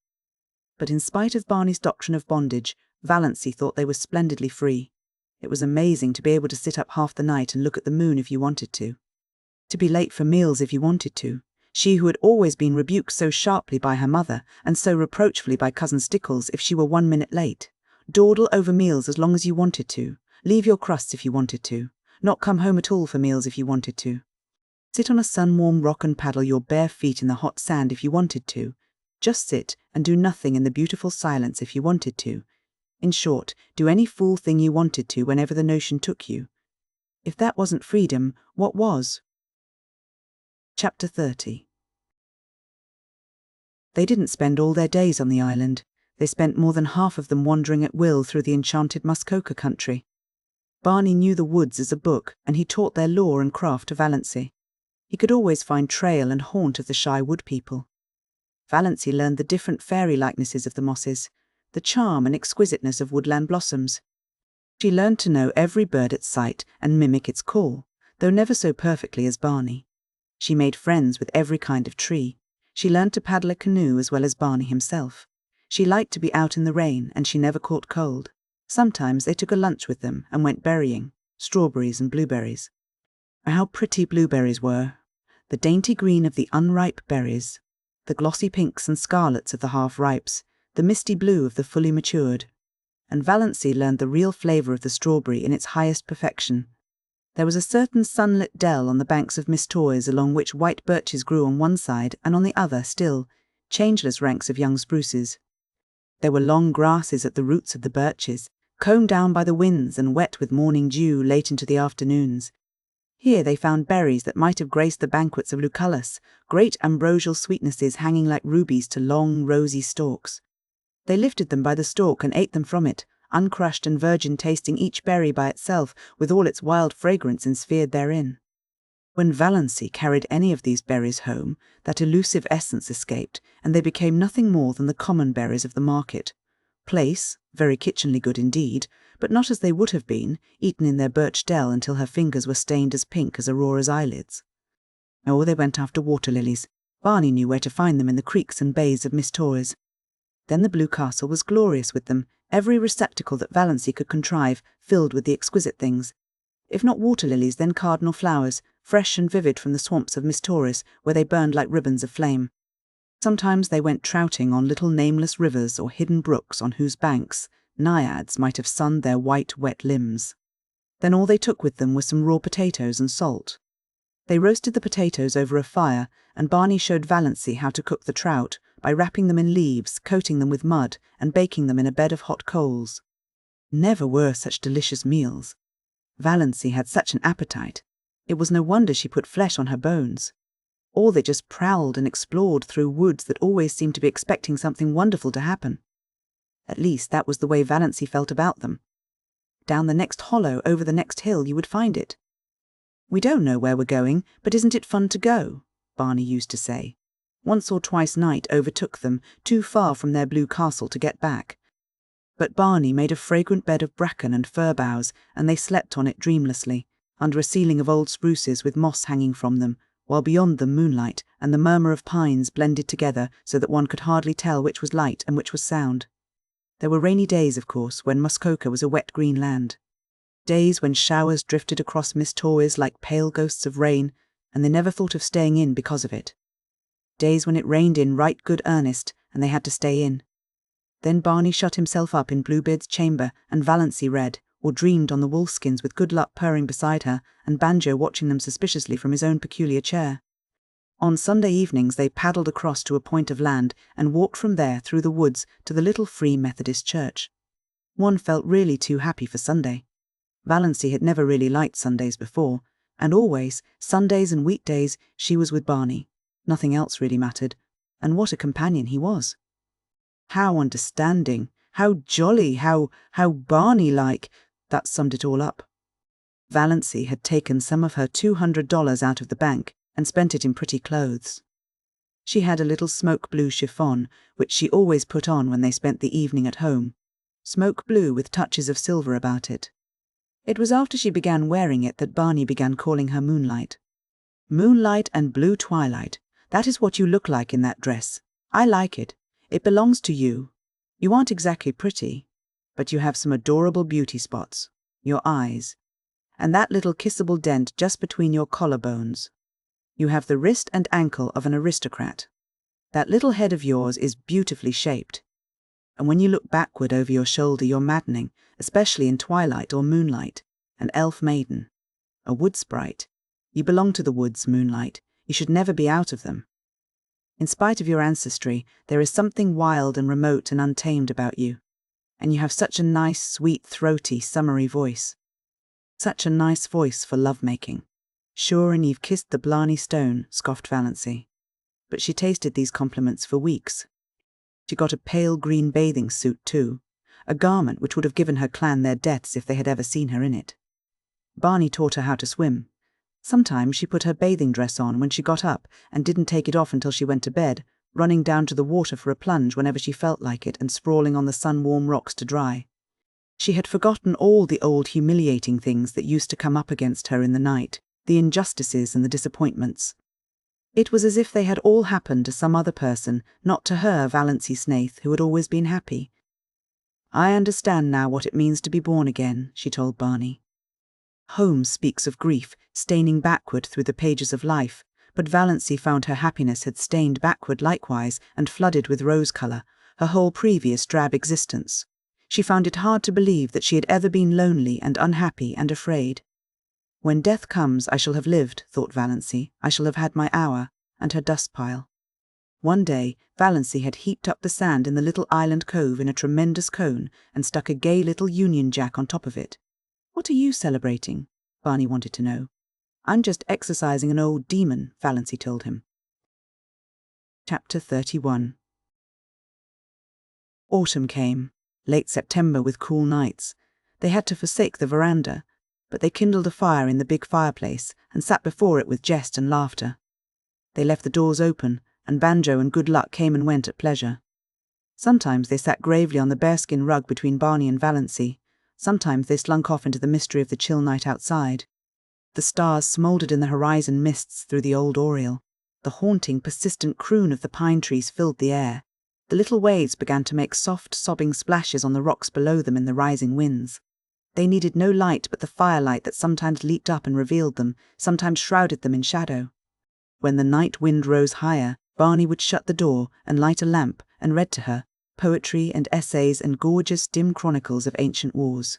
S1: But in spite of Barney's doctrine of bondage, Valancy thought they were splendidly free. It was amazing to be able to sit up half the night and look at the moon if you wanted to be late for meals if you wanted to. She who had always been rebuked so sharply by her mother and so reproachfully by Cousin Stickles if she were 1 minute late. Dawdle over meals as long as you wanted to. Leave your crusts if you wanted to. Not come home at all for meals if you wanted to. Sit on a sun-warm rock and paddle your bare feet in the hot sand if you wanted to. Just sit and do nothing in the beautiful silence if you wanted to. In short, do any fool thing you wanted to whenever the notion took you. If that wasn't freedom, what was? Chapter 30. They didn't spend all their days on the island. They spent more than half of them wandering at will through the enchanted Muskoka country. Barney knew the woods as a book, and he taught their lore and craft to Valancy. He could always find trail and haunt of the shy wood people. Valancy learned the different fairy likenesses of the mosses, the charm and exquisiteness of woodland blossoms. She learned to know every bird at sight and mimic its call, though never so perfectly as Barney. She made friends with every kind of tree. She learned to paddle a canoe as well as Barney himself. She liked to be out in the rain, and she never caught cold. Sometimes they took a lunch with them and went berrying, strawberries and blueberries. How pretty blueberries were! The dainty green of the unripe berries, the glossy pinks and scarlets of the half-ripes, the misty blue of the fully matured. And Valancy learned the real flavour of the strawberry in its highest perfection. There was a certain sunlit dell on the banks of Miss Toys along which white birches grew on one side and on the other still, changeless ranks of young spruces. There were long grasses at the roots of the birches, combed down by the winds and wet with morning dew late into the afternoons. Here they found berries that might have graced the banquets of Lucullus, great ambrosial sweetnesses hanging like rubies to long, rosy stalks. They lifted them by the stalk and ate them from it, uncrushed and virgin, tasting each berry by itself, with all its wild fragrance ensphered therein. When Valancy carried any of these berries home, that elusive essence escaped, and they became nothing more than the common berries of the market. Place, very kitchenly good indeed, but not as they would have been, eaten in their birch dell until her fingers were stained as pink as Aurora's eyelids. Oh, they went after water lilies. Barney knew where to find them in the creeks and bays of Miss Torres. Then the Blue Castle was glorious with them, every receptacle that Valancy could contrive, filled with the exquisite things. If not water lilies, then cardinal flowers, fresh and vivid from the swamps of Miss Torres, where they burned like ribbons of flame. Sometimes they went trouting on little nameless rivers or hidden brooks on whose banks naiads might have sunned their white, wet limbs. Then all they took with them was some raw potatoes and salt. They roasted the potatoes over a fire, and Barney showed Valancy how to cook the trout, by wrapping them in leaves, coating them with mud, and baking them in a bed of hot coals. Never were such delicious meals. Valancy had such an appetite. It was no wonder she put flesh on her bones. Or they just prowled and explored through woods that always seemed to be expecting something wonderful to happen. At least that was the way Valancy felt about them. Down the next hollow, over the next hill, you would find it. "We don't know where we're going, but isn't it fun to go?" Barney used to say. Once or twice night overtook them, too far from their blue castle to get back. But Barney made a fragrant bed of bracken and fir boughs, and they slept on it dreamlessly, under a ceiling of old spruces with moss hanging from them, while beyond them moonlight and the murmur of pines blended together so that one could hardly tell which was light and which was sound. There were rainy days, of course, when Muskoka was a wet green land. Days when showers drifted across Miss Torres like pale ghosts of rain, and they never thought of staying in because of it. Days when it rained in right good earnest, and they had to stay in. Then Barney shut himself up in Bluebeard's chamber, and Valancy read, or dreamed on the wolfskins with Good Luck purring beside her, and Banjo watching them suspiciously from his own peculiar chair. On Sunday evenings they paddled across to a point of land, and walked from there through the woods to the little Free Methodist church. One felt really too happy for Sunday. Valancy had never really liked Sundays before, and always, Sundays and weekdays, she was with Barney. Nothing else really mattered, and what a companion he was. How understanding, how jolly, how Barney-like, that summed it all up. Valancy had taken some of her $200 out of the bank and spent it in pretty clothes. She had a little smoke blue chiffon, which she always put on when they spent the evening at home, smoke blue with touches of silver about it. It was after she began wearing it that Barney began calling her Moonlight. Moonlight and blue twilight, that is what you look like in that dress. I like it. It belongs to you. You aren't exactly pretty, but you have some adorable beauty spots, your eyes, and that little kissable dent just between your collarbones. You have the wrist and ankle of an aristocrat. That little head of yours is beautifully shaped. And when you look backward over your shoulder, you're maddening, especially in twilight or moonlight, an elf maiden, a wood sprite. You belong to the woods, Moonlight. You should never be out of them. In spite of your ancestry, there is something wild and remote and untamed about you. And you have such a nice, sweet, throaty, summery voice. Such a nice voice for love-making. Sure, and you've kissed the Blarney Stone, scoffed Valancy. But she tasted these compliments for weeks. She got a pale green bathing suit too, a garment which would have given her clan their deaths if they had ever seen her in it. Barney taught her how to swim. Sometimes she put her bathing dress on when she got up and didn't take it off until she went to bed, running down to the water for a plunge whenever she felt like it and sprawling on the sun-warm rocks to dry. She had forgotten all the old humiliating things that used to come up against her in the night, the injustices and the disappointments. It was as if they had all happened to some other person, not to her, Valancy Snaith, who had always been happy. "I understand now what it means to be born again," she told Barney. Holmes speaks of grief staining backward through the pages of life, but Valancy found her happiness had stained backward likewise and flooded with rose colour her whole previous drab existence. She found it hard to believe that she had ever been lonely and unhappy and afraid. "When death comes, I shall have lived," thought Valancy. "I shall have had my hour, and her dust pile." One day, Valancy had heaped up the sand in the little island cove in a tremendous cone and stuck a gay little Union Jack on top of it. "What are you celebrating?" Barney wanted to know. I'm just exorcising an old demon, Valancy told him. Chapter 31. Autumn came, late September with cool nights. They had to forsake the veranda, but they kindled a fire in the big fireplace and sat before it with jest and laughter. They left the doors open, and Banjo and Good Luck came and went at pleasure. Sometimes they sat gravely on the bearskin rug between Barney and Valancy. Sometimes they slunk off into the mystery of the chill night outside. The stars smouldered in the horizon mists through the old oriel. The haunting, persistent croon of the pine trees filled the air. The little waves began to make soft, sobbing splashes on the rocks below them in the rising winds. They needed no light but the firelight that sometimes leaped up and revealed them, sometimes shrouded them in shadow. When the night wind rose higher, Barney would shut the door and light a lamp and read to her poetry and essays and gorgeous, dim chronicles of ancient wars.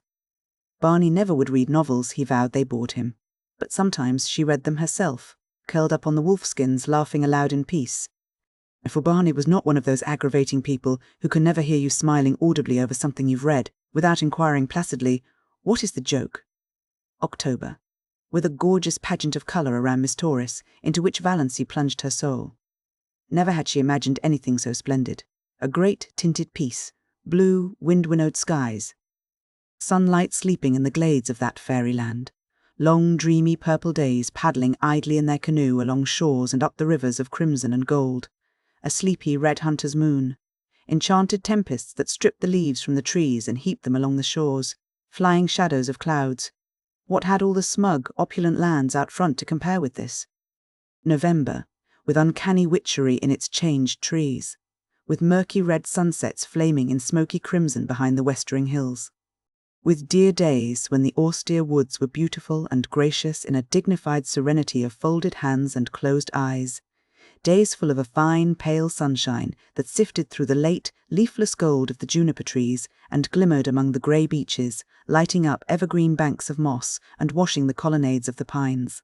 S1: Barney never would read novels, he vowed they bored him, but sometimes she read them herself, curled up on the wolfskins, laughing aloud in peace. For Barney was not one of those aggravating people who can never hear you smiling audibly over something you've read, without inquiring placidly, "What is the joke?" October, with a gorgeous pageant of colour around Miss Torres, into which Valancy plunged her soul. Never had she imagined anything so splendid. A great tinted piece, blue, wind-winnowed skies. Sunlight sleeping in the glades of that fairyland. Long, dreamy purple days paddling idly in their canoe along shores and up the rivers of crimson and gold. A sleepy red hunter's moon. Enchanted tempests that stripped the leaves from the trees and heaped them along the shores. Flying shadows of clouds. What had all the smug, opulent lands out front to compare with this? November, with uncanny witchery in its changed trees, with murky red sunsets flaming in smoky crimson behind the westering hills. With dear days when the austere woods were beautiful and gracious in a dignified serenity of folded hands and closed eyes. Days full of a fine, pale sunshine that sifted through the late, leafless gold of the juniper trees and glimmered among the grey beeches, lighting up evergreen banks of moss and washing the colonnades of the pines.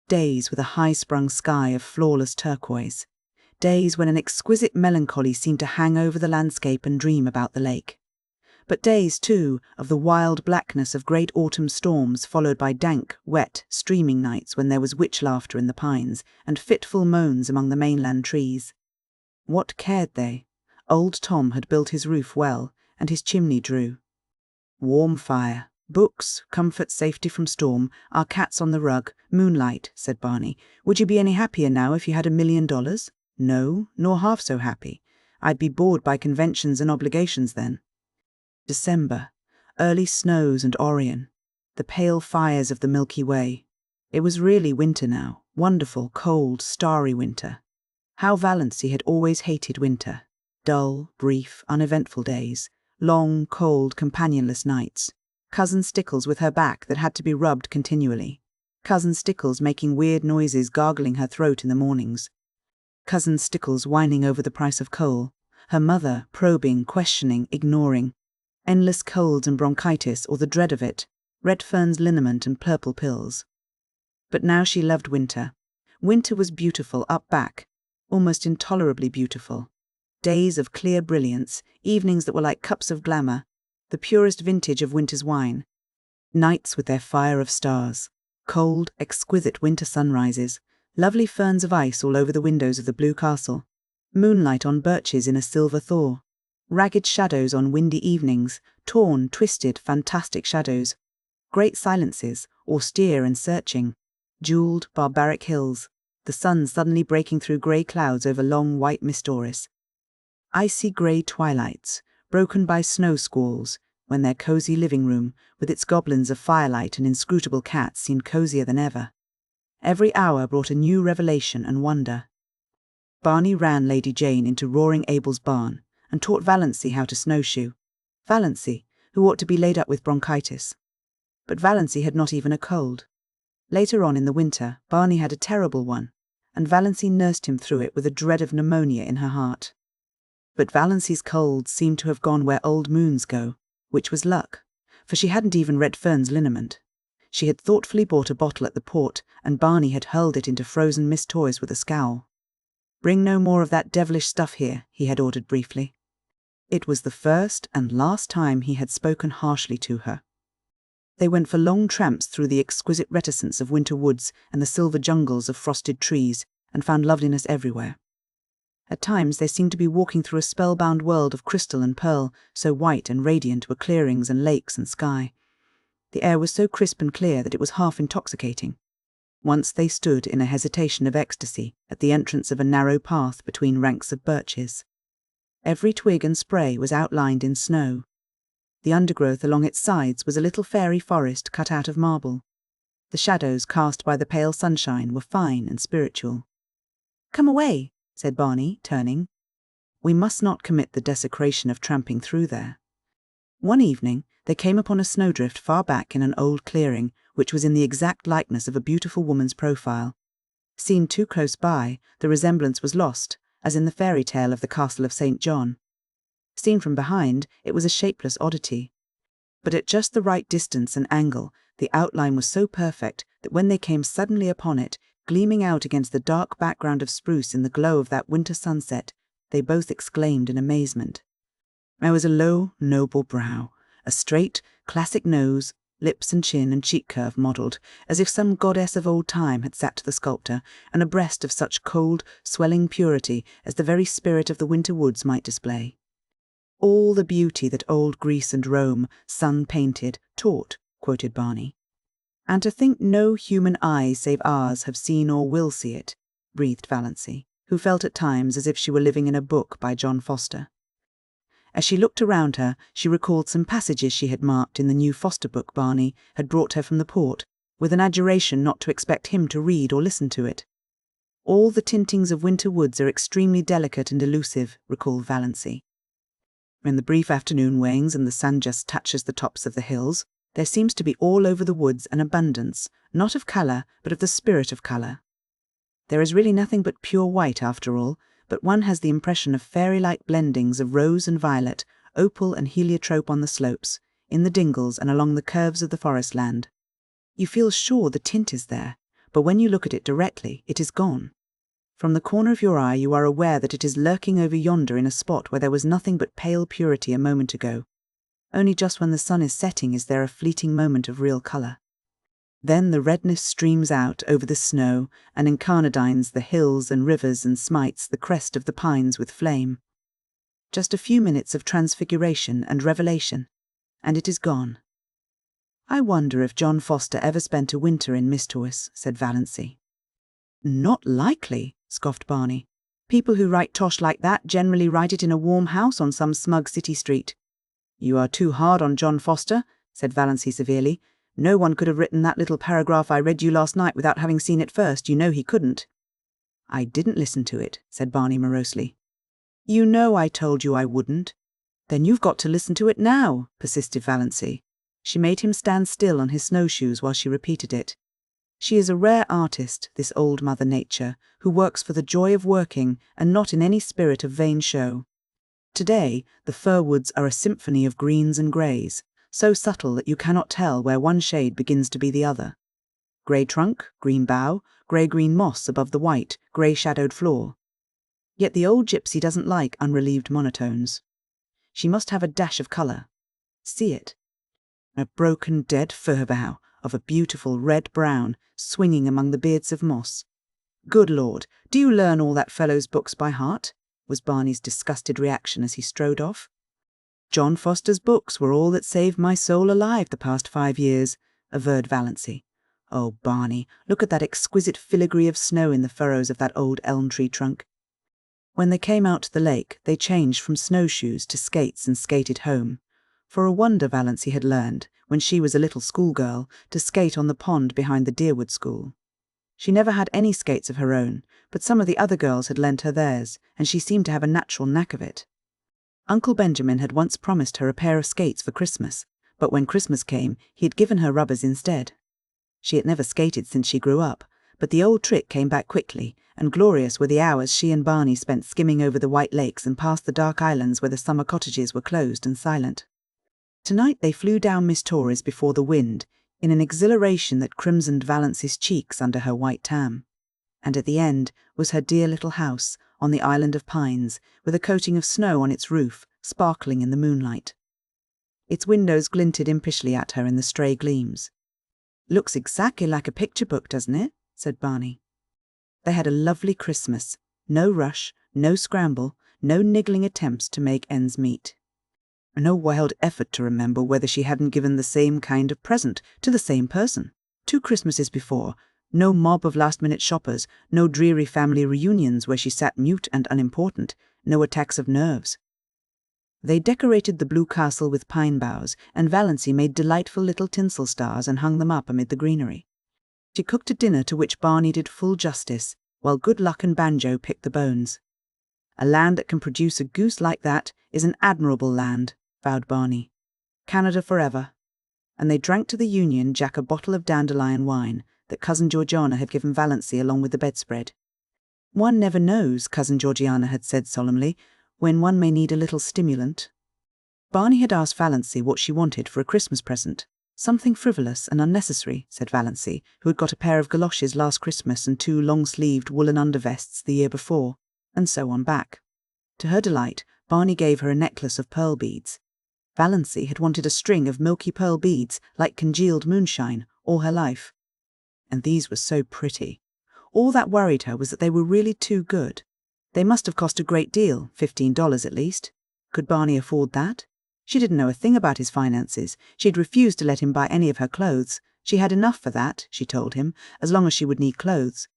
S1: Days with a high-sprung sky of flawless turquoise. Days when an exquisite melancholy seemed to hang over the landscape and dream about the lake. But days, too, of the wild blackness of great autumn storms followed by dank, wet, streaming nights when there was witch-laughter in the pines and fitful moans among the mainland trees. What cared they? Old Tom had built his roof well, and his chimney drew. Warm fire, books, comfort, safety from storm, our cats on the rug, moonlight, said Barney. Would you be any happier now if you had $1 million? No, nor half so happy. I'd be bored by conventions and obligations then. December, early snows and Orion, the pale fires of the Milky Way. It was really winter now, wonderful, cold, starry winter. How Valancy had always hated winter. Dull, brief, uneventful days, long, cold, companionless nights. Cousin Stickles with her back that had to be rubbed continually. Cousin Stickles making weird noises, gargling her throat in the mornings. Cousin Stickles whining over the price of coal. Her mother probing, questioning, ignoring. Endless colds and bronchitis, or the dread of it, Redfern's liniment and purple pills. But now she loved winter. Winter was beautiful up back, almost intolerably beautiful. Days of clear brilliance, evenings that were like cups of glamour, the purest vintage of winter's wine. Nights with their fire of stars, cold, exquisite winter sunrises, lovely ferns of ice all over the windows of the blue castle, moonlight on birches in a silver thaw. Ragged shadows on windy evenings, torn, twisted, fantastic shadows. Great silences, austere and searching. Jewelled, barbaric hills, the sun suddenly breaking through grey clouds over long white Miss Doris. Icy grey twilights, broken by snow squalls, when their cosy living room, with its goblins of firelight and inscrutable cats, seemed cosier than ever. Every hour brought a new revelation and wonder. Barney ran Lady Jane into Roaring Abel's barn, and taught Valancy how to snowshoe. Valancy, who ought to be laid up with bronchitis. But Valancy had not even a cold. Later on in the winter, Barney had a terrible one, and Valancy nursed him through it with a dread of pneumonia in her heart. But Valancy's colds seemed to have gone where old moons go, which was luck, for she hadn't even Redfern's liniment. She had thoughtfully bought a bottle at the port, and Barney had hurled it into frozen Miss Toys with a scowl. "Bring no more of that devilish stuff here," he had ordered briefly. It was the first and last time he had spoken harshly to her. They went for long tramps through the exquisite reticence of winter woods and the silver jungles of frosted trees, and found loveliness everywhere. At times they seemed to be walking through a spellbound world of crystal and pearl, so white and radiant were clearings and lakes and sky. The air was so crisp and clear that it was half intoxicating. Once they stood in a hesitation of ecstasy at the entrance of a narrow path between ranks of birches. Every twig and spray was outlined in snow. The undergrowth along its sides was a little fairy forest cut out of marble. The shadows cast by the pale sunshine were fine and spiritual. "Come away," said Barney, turning. "We must not commit the desecration of tramping through there." One evening they came upon a snowdrift far back in an old clearing, which was in the exact likeness of a beautiful woman's profile. Seen too close by, the resemblance was lost, as in the fairy tale of the Castle of St. John. Seen from behind, it was a shapeless oddity. But at just the right distance and angle, the outline was so perfect that when they came suddenly upon it, gleaming out against the dark background of spruce in the glow of that winter sunset, they both exclaimed in amazement. There was a low, noble brow, a straight, classic nose, lips and chin and cheek curve modelled, as if some goddess of old time had sat to the sculptor, and a breast of such cold, swelling purity as the very spirit of the winter woods might display. "All the beauty that old Greece and Rome, sun-painted, taught," quoted Barney. "And to think no human eyes save ours have seen or will see it," breathed Valancy, who felt at times as if she were living in a book by John Foster. As she looked around her, she recalled some passages she had marked in the new Foster book Barney had brought her from the port, with an adjuration not to expect him to read or listen to it. "All the tintings of winter woods are extremely delicate and elusive," recalled Valancy. "When the brief afternoon wanes and the sun just touches the tops of the hills, there seems to be all over the woods an abundance, not of colour, but of the spirit of colour. There is really nothing but pure white after all, but one has the impression of fairy-like blendings of rose and violet, opal and heliotrope on the slopes, in the dingles and along the curves of the forest land. You feel sure the tint is there, but when you look at it directly, it is gone. From the corner of your eye you are aware that it is lurking over yonder in a spot where there was nothing but pale purity a moment ago. Only just when the sun is setting is there a fleeting moment of real colour. Then the redness streams out over the snow and incarnadines the hills and rivers and smites the crest of the pines with flame. Just a few minutes of transfiguration and revelation, and it is gone." "I wonder if John Foster ever spent a winter in Mistawis," said Valancy. "Not likely," scoffed Barney. "People who write tosh like that generally write it in a warm house on some smug city street." "You are too hard on John Foster," said Valancy severely. "No one could have written that little paragraph I read you last night without having seen it first. You know he couldn't." "I didn't listen to it," said Barney morosely. "You know I told you I wouldn't." "Then you've got to listen to it now," persisted Valancy. She made him stand still on his snowshoes while she repeated it. She is a rare artist, this old Mother Nature, who works for the joy of working and not in any spirit of vain show. Today, the fir woods are a symphony of greens and greys, so subtle that you cannot tell where one shade begins to be the other. Grey trunk, green bough, grey-green moss above the white, grey-shadowed floor. Yet the old gypsy doesn't like unrelieved monotones. She must have a dash of colour. See it. A broken dead fir bough of a beautiful red-brown, swinging among the beards of moss. "Good Lord, do you learn all that fellow's books by heart?" was Barney's disgusted reaction as he strode off. "John Foster's books were all that saved my soul alive the past 5 years, averred Valancy. "Oh, Barney, look at that exquisite filigree of snow in the furrows of that old elm tree trunk." When they came out to the lake, they changed from snowshoes to skates and skated home. For a wonder Valancy had learned, when she was a little schoolgirl, to skate on the pond behind the Deerwood school. She never had any skates of her own, but some of the other girls had lent her theirs, and she seemed to have a natural knack of it. Uncle Benjamin had once promised her a pair of skates for Christmas, but when Christmas came, he had given her rubbers instead. She had never skated since she grew up, but the old trick came back quickly, and glorious were the hours she and Barney spent skimming over the white lakes and past the dark islands where the summer cottages were closed and silent. Tonight they flew down Miss Torres before the wind, in an exhilaration that crimsoned Valancy's cheeks under her white tam. And at the end was her dear little house on the island of pines, with a coating of snow on its roof, sparkling in the moonlight. Its windows glinted impishly at her in the stray gleams. "Looks exactly like a picture book, doesn't it?" said Barney. They had a lovely Christmas. No rush, no scramble, no niggling attempts to make ends meet. No wild effort to remember whether she hadn't given the same kind of present to the same person 2 Christmases before. No mob of last-minute shoppers, no dreary family reunions where she sat mute and unimportant, no attacks of nerves. They decorated the blue castle with pine boughs, and Valancy made delightful little tinsel stars and hung them up amid the greenery. She cooked a dinner to which Barney did full justice, while Good Luck and Banjo picked the bones. "A land that can produce a goose like that is an admirable land," vowed Barney. "Canada forever." And they drank to the Union Jack a bottle of dandelion wine that Cousin Georgiana had given Valancy along with the bedspread. "One never knows," Cousin Georgiana had said solemnly, "when one may need a little stimulant." Barney had asked Valancy what she wanted for a Christmas present. "Something frivolous and unnecessary," said Valancy, who had got a pair of galoshes last Christmas and 2 long-sleeved woolen undervests the year before, and so on back. To her delight, Barney gave her a necklace of pearl beads. Valancy had wanted a string of milky pearl beads, like congealed moonshine, all her life. And these were so pretty. All that worried her was that they were really too good. They must have cost a great deal, $15 at least. Could Barney afford that? She didn't know a thing about his finances. She had refused to let him buy any of her clothes. She had enough for that, she told him, as long as she would need clothes.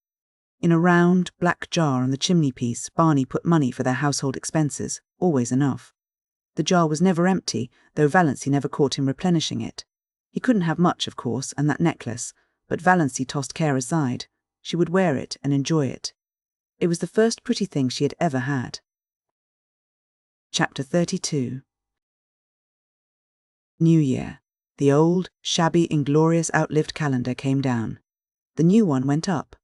S1: In a round, black jar on the chimney-piece, Barney put money for their household expenses, always enough. The jar was never empty, though Valancy never caught him replenishing it. He couldn't have much, of course, and that necklace, but Valancy tossed care aside. She would wear it and enjoy it. It was the first pretty thing she had ever had. Chapter 32. New Year. The old, shabby, inglorious, outlived calendar came down. The new one went up.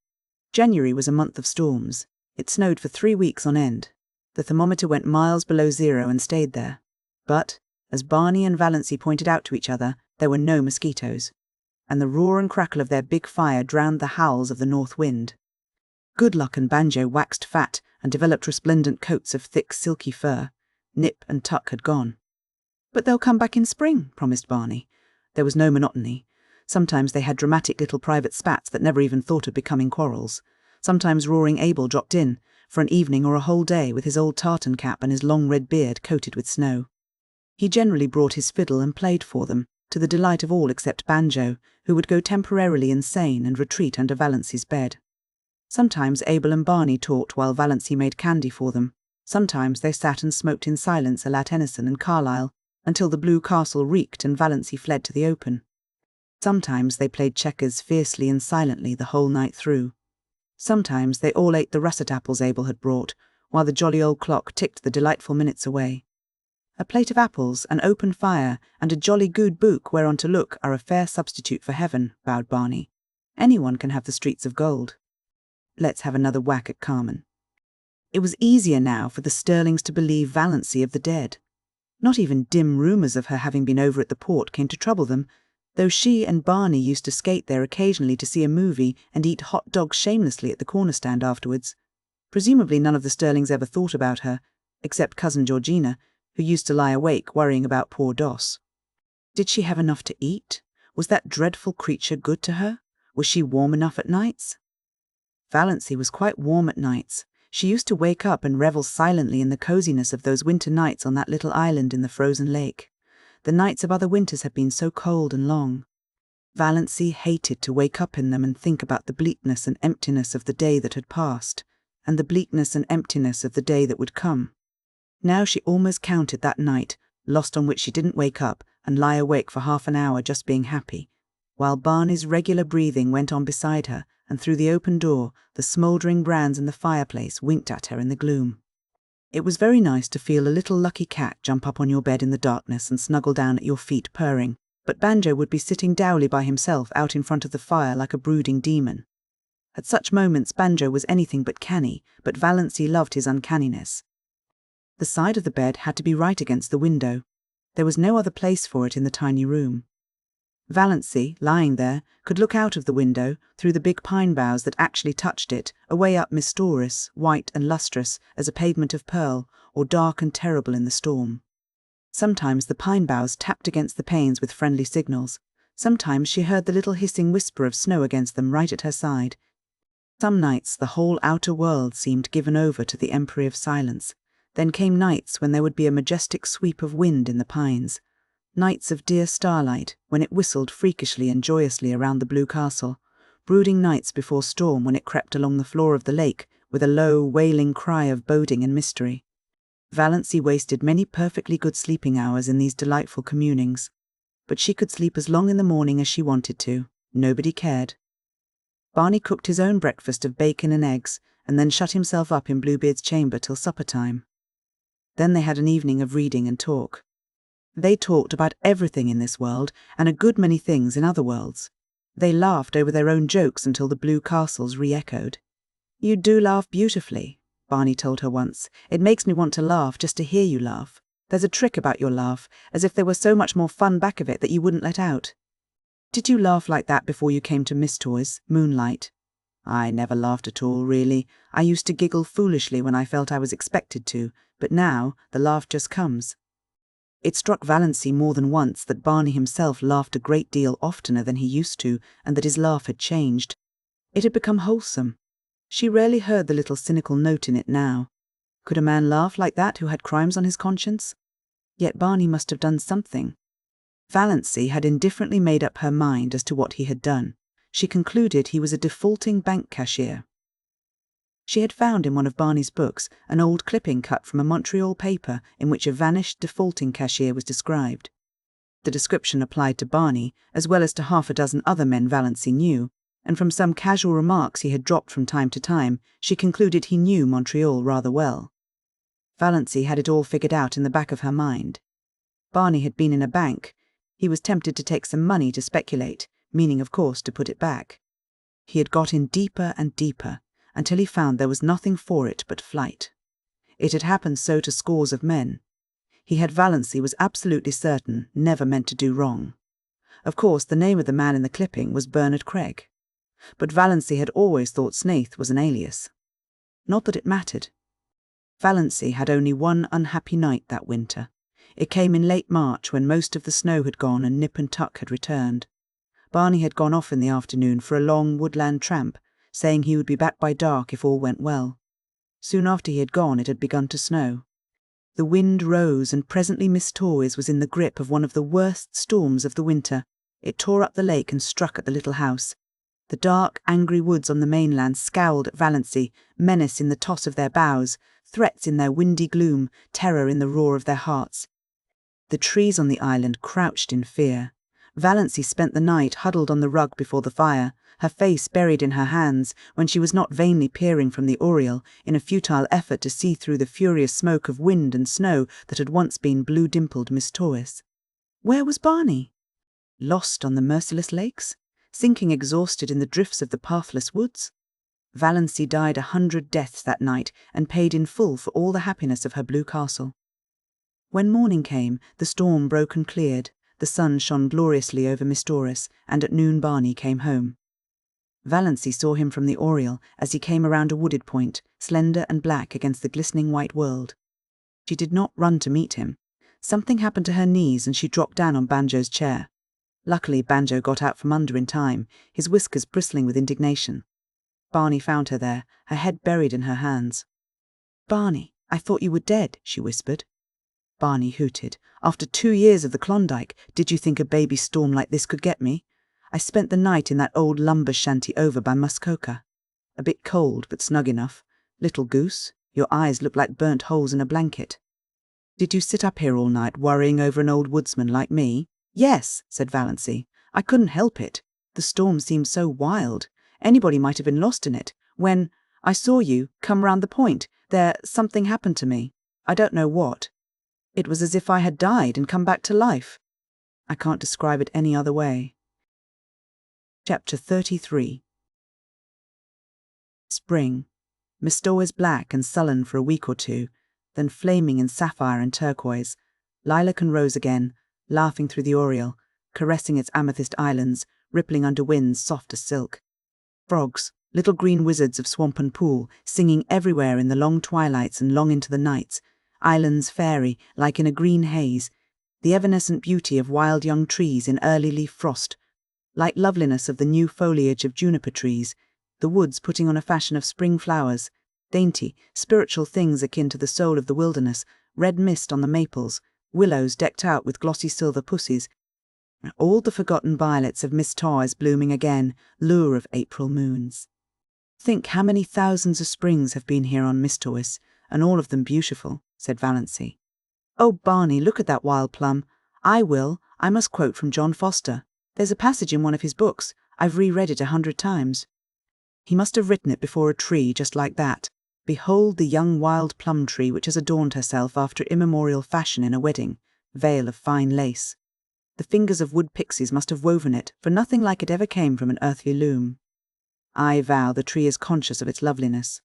S1: January was a month of storms. It snowed for 3 weeks on end. The thermometer went miles below zero and stayed there. But, as Barney and Valancy pointed out to each other, there were no mosquitoes, and the roar and crackle of their big fire drowned the howls of the north wind. Good Luck and Banjo waxed fat and developed resplendent coats of thick, silky fur. Nip and Tuck had gone. "But they'll come back in spring," promised Barney. There was no monotony. Sometimes they had dramatic little private spats that never even thought of becoming quarrels. Sometimes Roaring Abel dropped in, for an evening or a whole day, with his old tartan cap and his long red beard coated with snow. He generally brought his fiddle and played for them, to the delight of all except Banjo, who would go temporarily insane and retreat under Valancy's bed. Sometimes Abel and Barney talked while Valancy made candy for them. Sometimes they sat and smoked in silence a la Tennyson and Carlyle, until the blue castle reeked and Valancy fled to the open. Sometimes they played checkers fiercely and silently the whole night through. Sometimes they all ate the russet apples Abel had brought, while the jolly old clock ticked the delightful minutes away. A plate of apples, an open fire, and a jolly good book whereon to look are a fair substitute for heaven, vowed Barney. Anyone can have the streets of gold. Let's have another whack at Carmen. It was easier now for the Sterlings to believe Valancy of the dead. Not even dim rumours of her having been over at the port came to trouble them, though she and Barney used to skate there occasionally to see a movie and eat hot dogs shamelessly at the corner stand afterwards. Presumably none of the Sterlings ever thought about her, except Cousin Georgina, who used to lie awake worrying about poor Doss. Did she have enough to eat? Was that dreadful creature good to her? Was she warm enough at nights? Valancy was quite warm at nights. She used to wake up and revel silently in the coziness of those winter nights on that little island in the frozen lake. The nights of other winters had been so cold and long. Valancy hated to wake up in them and think about the bleakness and emptiness of the day that had passed, and the bleakness and emptiness of the day that would come. Now she almost counted that night, lost on which she didn't wake up and lie awake for half an hour just being happy, while Barney's regular breathing went on beside her, and through the open door the smouldering brands in the fireplace winked at her in the gloom. It was very nice to feel a little lucky cat jump up on your bed in the darkness and snuggle down at your feet purring, but Banjo would be sitting dowly by himself out in front of the fire like a brooding demon. At such moments Banjo was anything but canny, but Valancy loved his uncanniness. The side of the bed had to be right against the window. There was no other place for it in the tiny room. Valancy, lying there, could look out of the window, through the big pine boughs that actually touched it, away up Miss Doris, white and lustrous as a pavement of pearl, or dark and terrible in the storm. Sometimes the pine boughs tapped against the panes with friendly signals. Sometimes she heard the little hissing whisper of snow against them right at her side. Some nights the whole outer world seemed given over to the empery of silence. Then came nights when there would be a majestic sweep of wind in the pines. Nights of dear starlight, when it whistled freakishly and joyously around the blue castle. Brooding nights before storm, when it crept along the floor of the lake with a low, wailing cry of boding and mystery. Valancy wasted many perfectly good sleeping hours in these delightful communings. But she could sleep as long in the morning as she wanted to. Nobody cared. Barney cooked his own breakfast of bacon and eggs, and then shut himself up in Bluebeard's chamber till supper time. Then they had an evening of reading and talk. They talked about everything in this world, and a good many things in other worlds. They laughed over their own jokes until the blue castles re-echoed. "You do laugh beautifully," Barney told her once. "It makes me want to laugh just to hear you laugh. There's a trick about your laugh, as if there were so much more fun back of it that you wouldn't let out. Did you laugh like that before you came to Miss Toy's, Moonlight?" "I never laughed at all, really. I used to giggle foolishly when I felt I was expected to, but now the laugh just comes." It struck Valancy more than once that Barney himself laughed a great deal oftener than he used to, and that his laugh had changed. It had become wholesome. She rarely heard the little cynical note in it now. Could a man laugh like that who had crimes on his conscience? Yet Barney must have done something. Valancy had indifferently made up her mind as to what he had done. She concluded he was a defaulting bank cashier. She had found in one of Barney's books an old clipping cut from a Montreal paper in which a vanished defaulting cashier was described. The description applied to Barney, as well as to half a dozen other men Valancy knew, and from some casual remarks he had dropped from time to time, she concluded he knew Montreal rather well. Valancy had it all figured out in the back of her mind. Barney had been in a bank. He was tempted to take some money to speculate, meaning, of course, to put it back. He had got in deeper and deeper, until he found there was nothing for it but flight. It had happened so to scores of men. He had, Valancy was absolutely certain, never meant to do wrong. Of course, the name of the man in the clipping was Bernard Craig. But Valancy had always thought Snaith was an alias. Not that it mattered. Valancy had only one unhappy night that winter. It came in late March, when most of the snow had gone and Nip and Tuck had returned. Barney had gone off in the afternoon for a long woodland tramp, saying he would be back by dark if all went well. Soon after he had gone, it had begun to snow. The wind rose, and presently Miss Torys was in the grip of one of the worst storms of the winter. It tore up the lake and struck at the little house. The dark, angry woods on the mainland scowled at Valancy, menace in the toss of their boughs, threats in their windy gloom, terror in the roar of their hearts. The trees on the island crouched in fear. Valancy spent the night huddled on the rug before the fire, her face buried in her hands, when she was not vainly peering from the oriel in a futile effort to see through the furious smoke of wind and snow that had once been blue-dimpled Miss Torys. Where was Barney? Lost on the merciless lakes? Sinking exhausted in the drifts of the pathless woods? Valancy died 100 deaths that night and paid in full for all the happiness of her blue castle. When morning came, the storm broke and cleared. The sun shone gloriously over Miss Torys, and at noon Barney came home. Valancy saw him from the oriel as he came around a wooded point, slender and black against the glistening white world. She did not run to meet him. Something happened to her knees and she dropped down on Banjo's chair. Luckily Banjo got out from under in time, his whiskers bristling with indignation. Barney found her there, her head buried in her hands. "Barney, I thought you were dead," she whispered. Barney hooted. "After 2 years of the Klondike, did you think a baby storm like this could get me? I spent the night in that old lumber shanty over by Muskoka. A bit cold, but snug enough. Little goose, your eyes look like burnt holes in a blanket. Did you sit up here all night worrying over an old woodsman like me?" "Yes," said Valancy. "I couldn't help it. The storm seemed so wild. Anybody might have been lost in it. When I saw you come round the point, something happened to me. I don't know what. It was as if I had died and come back to life. I can't describe it any other way." Chapter 33. Spring. Miss Torys black and sullen for a week or two, then flaming in sapphire and turquoise. Lilac and rose again, laughing through the oriel, caressing its amethyst islands, rippling under winds soft as silk. Frogs, little green wizards of swamp and pool, singing everywhere in the long twilights and long into the nights. Islands fairy, like in a green haze, the evanescent beauty of wild young trees in early leaf frost, light loveliness of the new foliage of juniper trees, the woods putting on a fashion of spring flowers, dainty, spiritual things akin to the soul of the wilderness, red mist on the maples, willows decked out with glossy silver pussies, all the forgotten violets of Miss Tawes blooming again, lure of April moons. Think how many thousands of springs have been here on Miss Tawes, and all of them beautiful, said Valancy. Oh, Barney, look at that wild plum. I must quote from John Foster. There's a passage in one of his books. I've reread it 100 times. He must have written it before a tree just like that. Behold the young wild plum tree which has adorned herself after immemorial fashion in a wedding, veil of fine lace. The fingers of wood pixies must have woven it, for nothing like it ever came from an earthly loom. I vow the tree is conscious of its loveliness.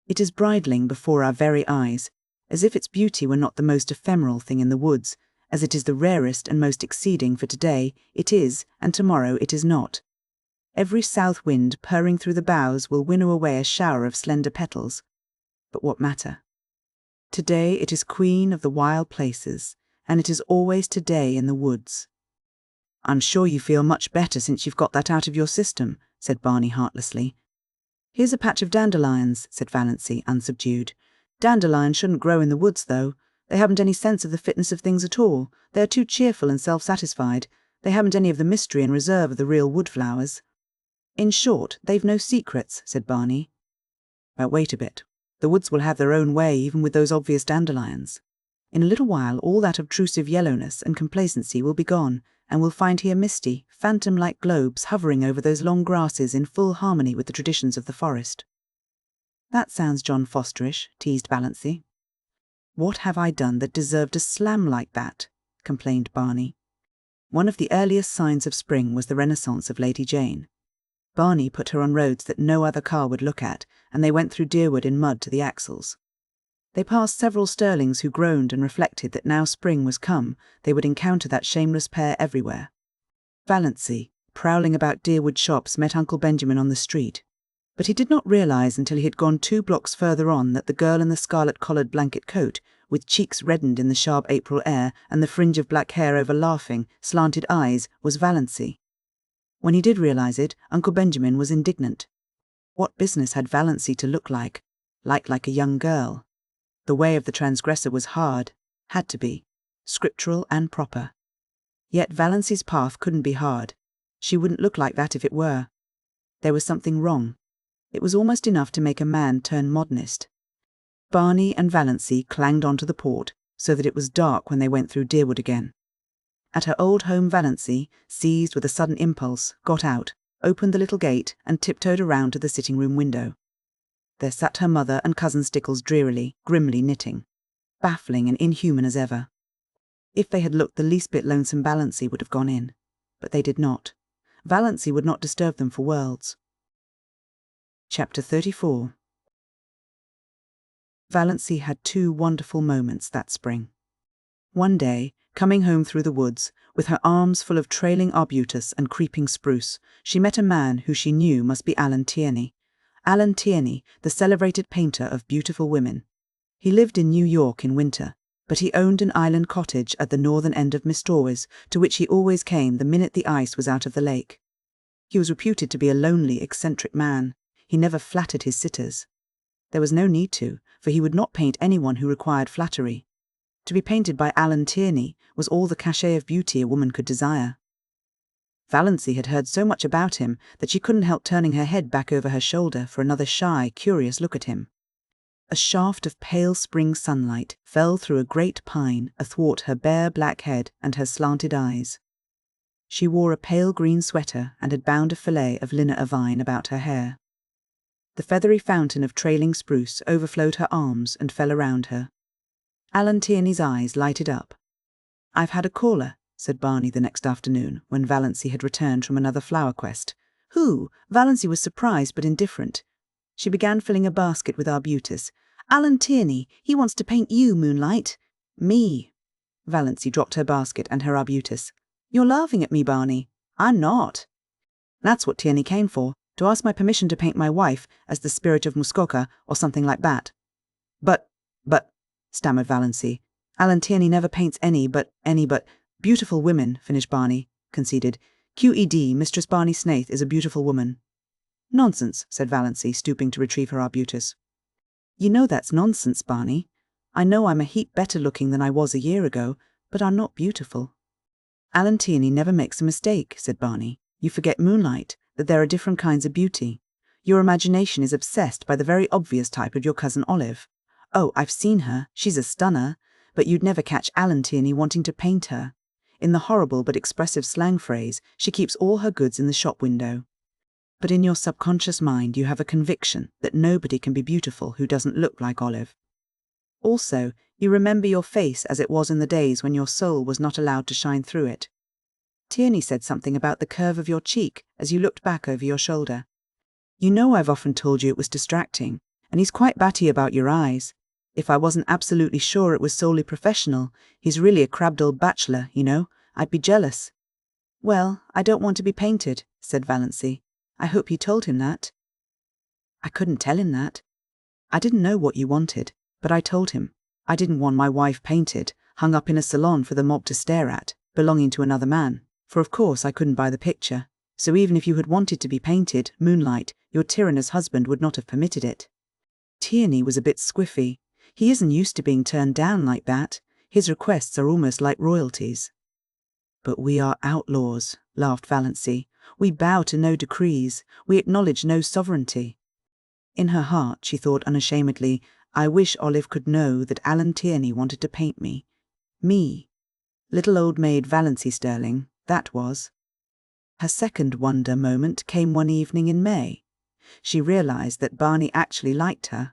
S1: It is bridling before our very eyes, as if its beauty were not the most ephemeral thing in the woods, as it is the rarest and most exceeding, for today it is, and tomorrow it is not. Every south wind purring through the boughs will winnow away a shower of slender petals. But what matter? Today it is queen of the wild places, and it is always today in the woods. I'm sure you feel much better since you've got that out of your system, said Barney heartlessly. Here's a patch of dandelions, said Valancy, unsubdued. Dandelions shouldn't grow in the woods, though. They haven't any sense of the fitness of things at all. They are too cheerful and self-satisfied. They haven't any of the mystery and reserve of the real wood flowers. In short, they've no secrets, said Barney. But wait a bit. The woods will have their own way even with those obvious dandelions. In a little while all that obtrusive yellowness and complacency will be gone, and we'll find here misty, phantom-like globes hovering over those long grasses in full harmony with the traditions of the forest. That sounds John Fosterish, teased Valancy. What have I done that deserved a slam like that? Complained Barney. One of the earliest signs of spring was the renaissance of Lady Jane. Barney put her on roads that no other car would look at, and they went through Deerwood in mud to the axles. They passed several Sterlings who groaned and reflected that now spring was come, they would encounter that shameless pair everywhere. Valancy, prowling about Deerwood shops, met Uncle Benjamin on the street, but he did not realise until he had gone 2 blocks further on that the girl in the scarlet-collared blanket coat, with cheeks reddened in the sharp April air and the fringe of black hair over laughing, slanted eyes, was Valancy. When he did realise it, Uncle Benjamin was indignant. What business had Valancy to look like a young girl? The way of the transgressor was hard, had to be, scriptural and proper. Yet Valancy's path couldn't be hard. She wouldn't look like that if it were. There was something wrong. It was almost enough to make a man turn modernist. Barney and Valancy clanged onto the port, so that it was dark when they went through Deerwood again. At her old home Valancy, seized with a sudden impulse, got out, opened the little gate, and tiptoed around to the sitting-room window. There sat her mother and cousin Stickles drearily, grimly knitting, baffling and inhuman as ever. If they had looked the least bit lonesome, Valancy would have gone in. But they did not. Valancy would not disturb them for worlds. Chapter 34. Valancy had 2 wonderful moments that spring. One day, coming home through the woods, with her arms full of trailing arbutus and creeping spruce, she met a man who she knew must be Alan Tierney. Alan Tierney, the celebrated painter of beautiful women. He lived in New York in winter, but he owned an island cottage at the northern end of Miss Tawes, to which he always came the minute the ice was out of the lake. He was reputed to be a lonely, eccentric man. He never flattered his sitters. There was no need to, for he would not paint anyone who required flattery. To be painted by Alan Tierney was all the cachet of beauty a woman could desire. Valancy had heard so much about him that she couldn't help turning her head back over her shoulder for another shy, curious look at him. A shaft of pale spring sunlight fell through a great pine athwart her bare black head and her slanted eyes. She wore a pale green sweater and had bound a fillet of linna ermine about her hair. The feathery fountain of trailing spruce overflowed her arms and fell around her. Alan Tierney's eyes lighted up. "I've had a caller," said Barney the next afternoon, when Valancy had returned from another flower quest. "Who?" Valancy was surprised but indifferent. She began filling a basket with arbutus. "Alan Tierney, he wants to paint you, Moonlight." "Me?" Valancy dropped her basket and her arbutus. "You're laughing at me, Barney." "I'm not." "That's what Tierney came for, to ask my permission to paint my wife as the spirit of Muskoka or something like that." But, stammered Valancy, Alan Tierney never paints any but beautiful women, finished Barney, conceded. QED, Mistress Barney Snaith is a beautiful woman. Nonsense, said Valancy, stooping to retrieve her arbutus. You know that's nonsense, Barney. I know I'm a heap better looking than I was a year ago, but I'm not beautiful. Alan Tierney never makes a mistake, said Barney. You forget Moonlight, that there are different kinds of beauty. Your imagination is obsessed by the very obvious type of your cousin Olive. Oh, I've seen her, she's a stunner, but you'd never catch Alan Tierney wanting to paint her. In the horrible but expressive slang phrase, she keeps all her goods in the shop window. But in your subconscious mind you have a conviction that nobody can be beautiful who doesn't look like Olive. Also, you remember your face as it was in the days when your soul was not allowed to shine through it. Tierney said something about the curve of your cheek as you looked back over your shoulder. You know I've often told you it was distracting, and he's quite batty about your eyes. If I wasn't absolutely sure it was solely professional, he's really a crabbed old bachelor, you know, I'd be jealous. Well, I don't want to be painted, said Valancy. I hope you told him that. I couldn't tell him that. I didn't know what you wanted, but I told him. I didn't want my wife painted, hung up in a salon for the mob to stare at, belonging to another man, for of course I couldn't buy the picture. So even if you had wanted to be painted, Moonlight, your tyrannous husband would not have permitted it. Tierney was a bit squiffy. He isn't used to being turned down like that. His requests are almost like royalties. But we are outlaws, laughed Valancy. We bow to no decrees. We acknowledge no sovereignty. In her heart, she thought unashamedly, I wish Olive could know that Alan Tierney wanted to paint me. Me. Little old maid Valancy Sterling, that was. Her second wonder moment came one evening in May. She realized that Barney actually liked her.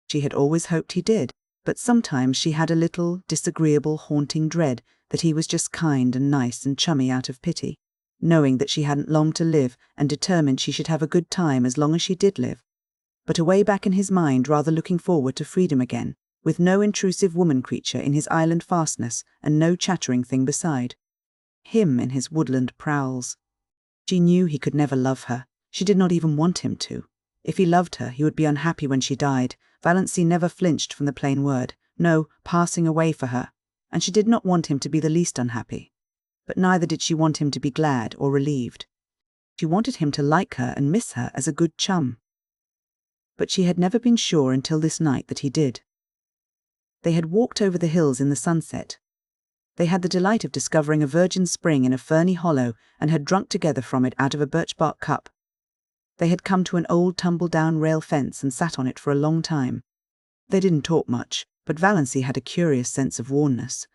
S1: She had always hoped he did, but sometimes she had a little, disagreeable, haunting dread that he was just kind and nice and chummy out of pity, knowing that she hadn't long to live and determined she should have a good time as long as she did live. But away back in his mind, rather looking forward to freedom again, with no intrusive woman creature in his island fastness and no chattering thing beside. Him in his woodland prowls. She knew he could never love her. She did not even want him to. If he loved her, he would be unhappy when she died. Valancy never flinched from the plain word, no, passing away for her, and she did not want him to be the least unhappy. But neither did she want him to be glad or relieved. She wanted him to like her and miss her as a good chum. But she had never been sure until this night that he did. They had walked over the hills in the sunset. They had the delight of discovering a virgin spring in a ferny hollow and had drunk together from it out of a birch-bark cup. They had come to an old tumble-down rail fence and sat on it for a long time. They didn't talk much, but Valancy had a curious sense of wornness.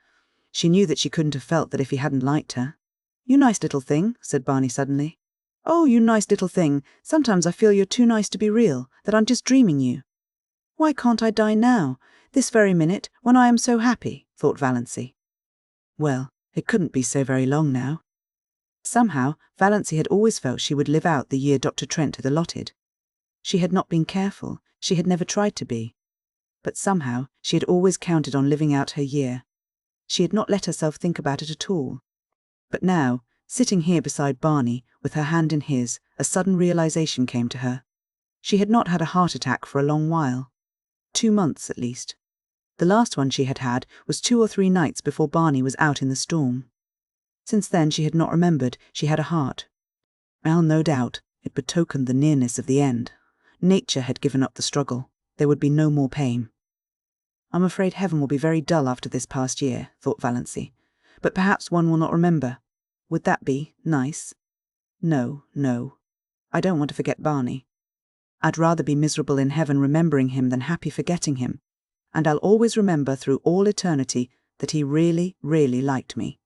S1: She knew that she couldn't have felt that if he hadn't liked her. "You nice little thing," said Barney suddenly. "Oh, you nice little thing, sometimes I feel you're too nice to be real, that I'm just dreaming you." "Why can't I die now, this very minute, when I am so happy?" thought Valancy. Well, it couldn't be so very long now. Somehow, Valancy had always felt she would live out the year Dr. Trent had allotted. She had not been careful, she had never tried to be. But somehow, she had always counted on living out her year. She had not let herself think about it at all. But now, sitting here beside Barney, with her hand in his, a sudden realization came to her. She had not had a heart attack for a long while. 2 months, at least. The last one she had had was 2 or 3 nights before Barney was out in the storm. Since then she had not remembered she had a heart. Well, no doubt, it betokened the nearness of the end. Nature had given up the struggle. There would be no more pain. I'm afraid heaven will be very dull after this past year, thought Valancy. But perhaps one will not remember. Would that be nice? No, no. I don't want to forget Barney. I'd rather be miserable in heaven remembering him than happy forgetting him. And I'll always remember through all eternity that he really, really liked me.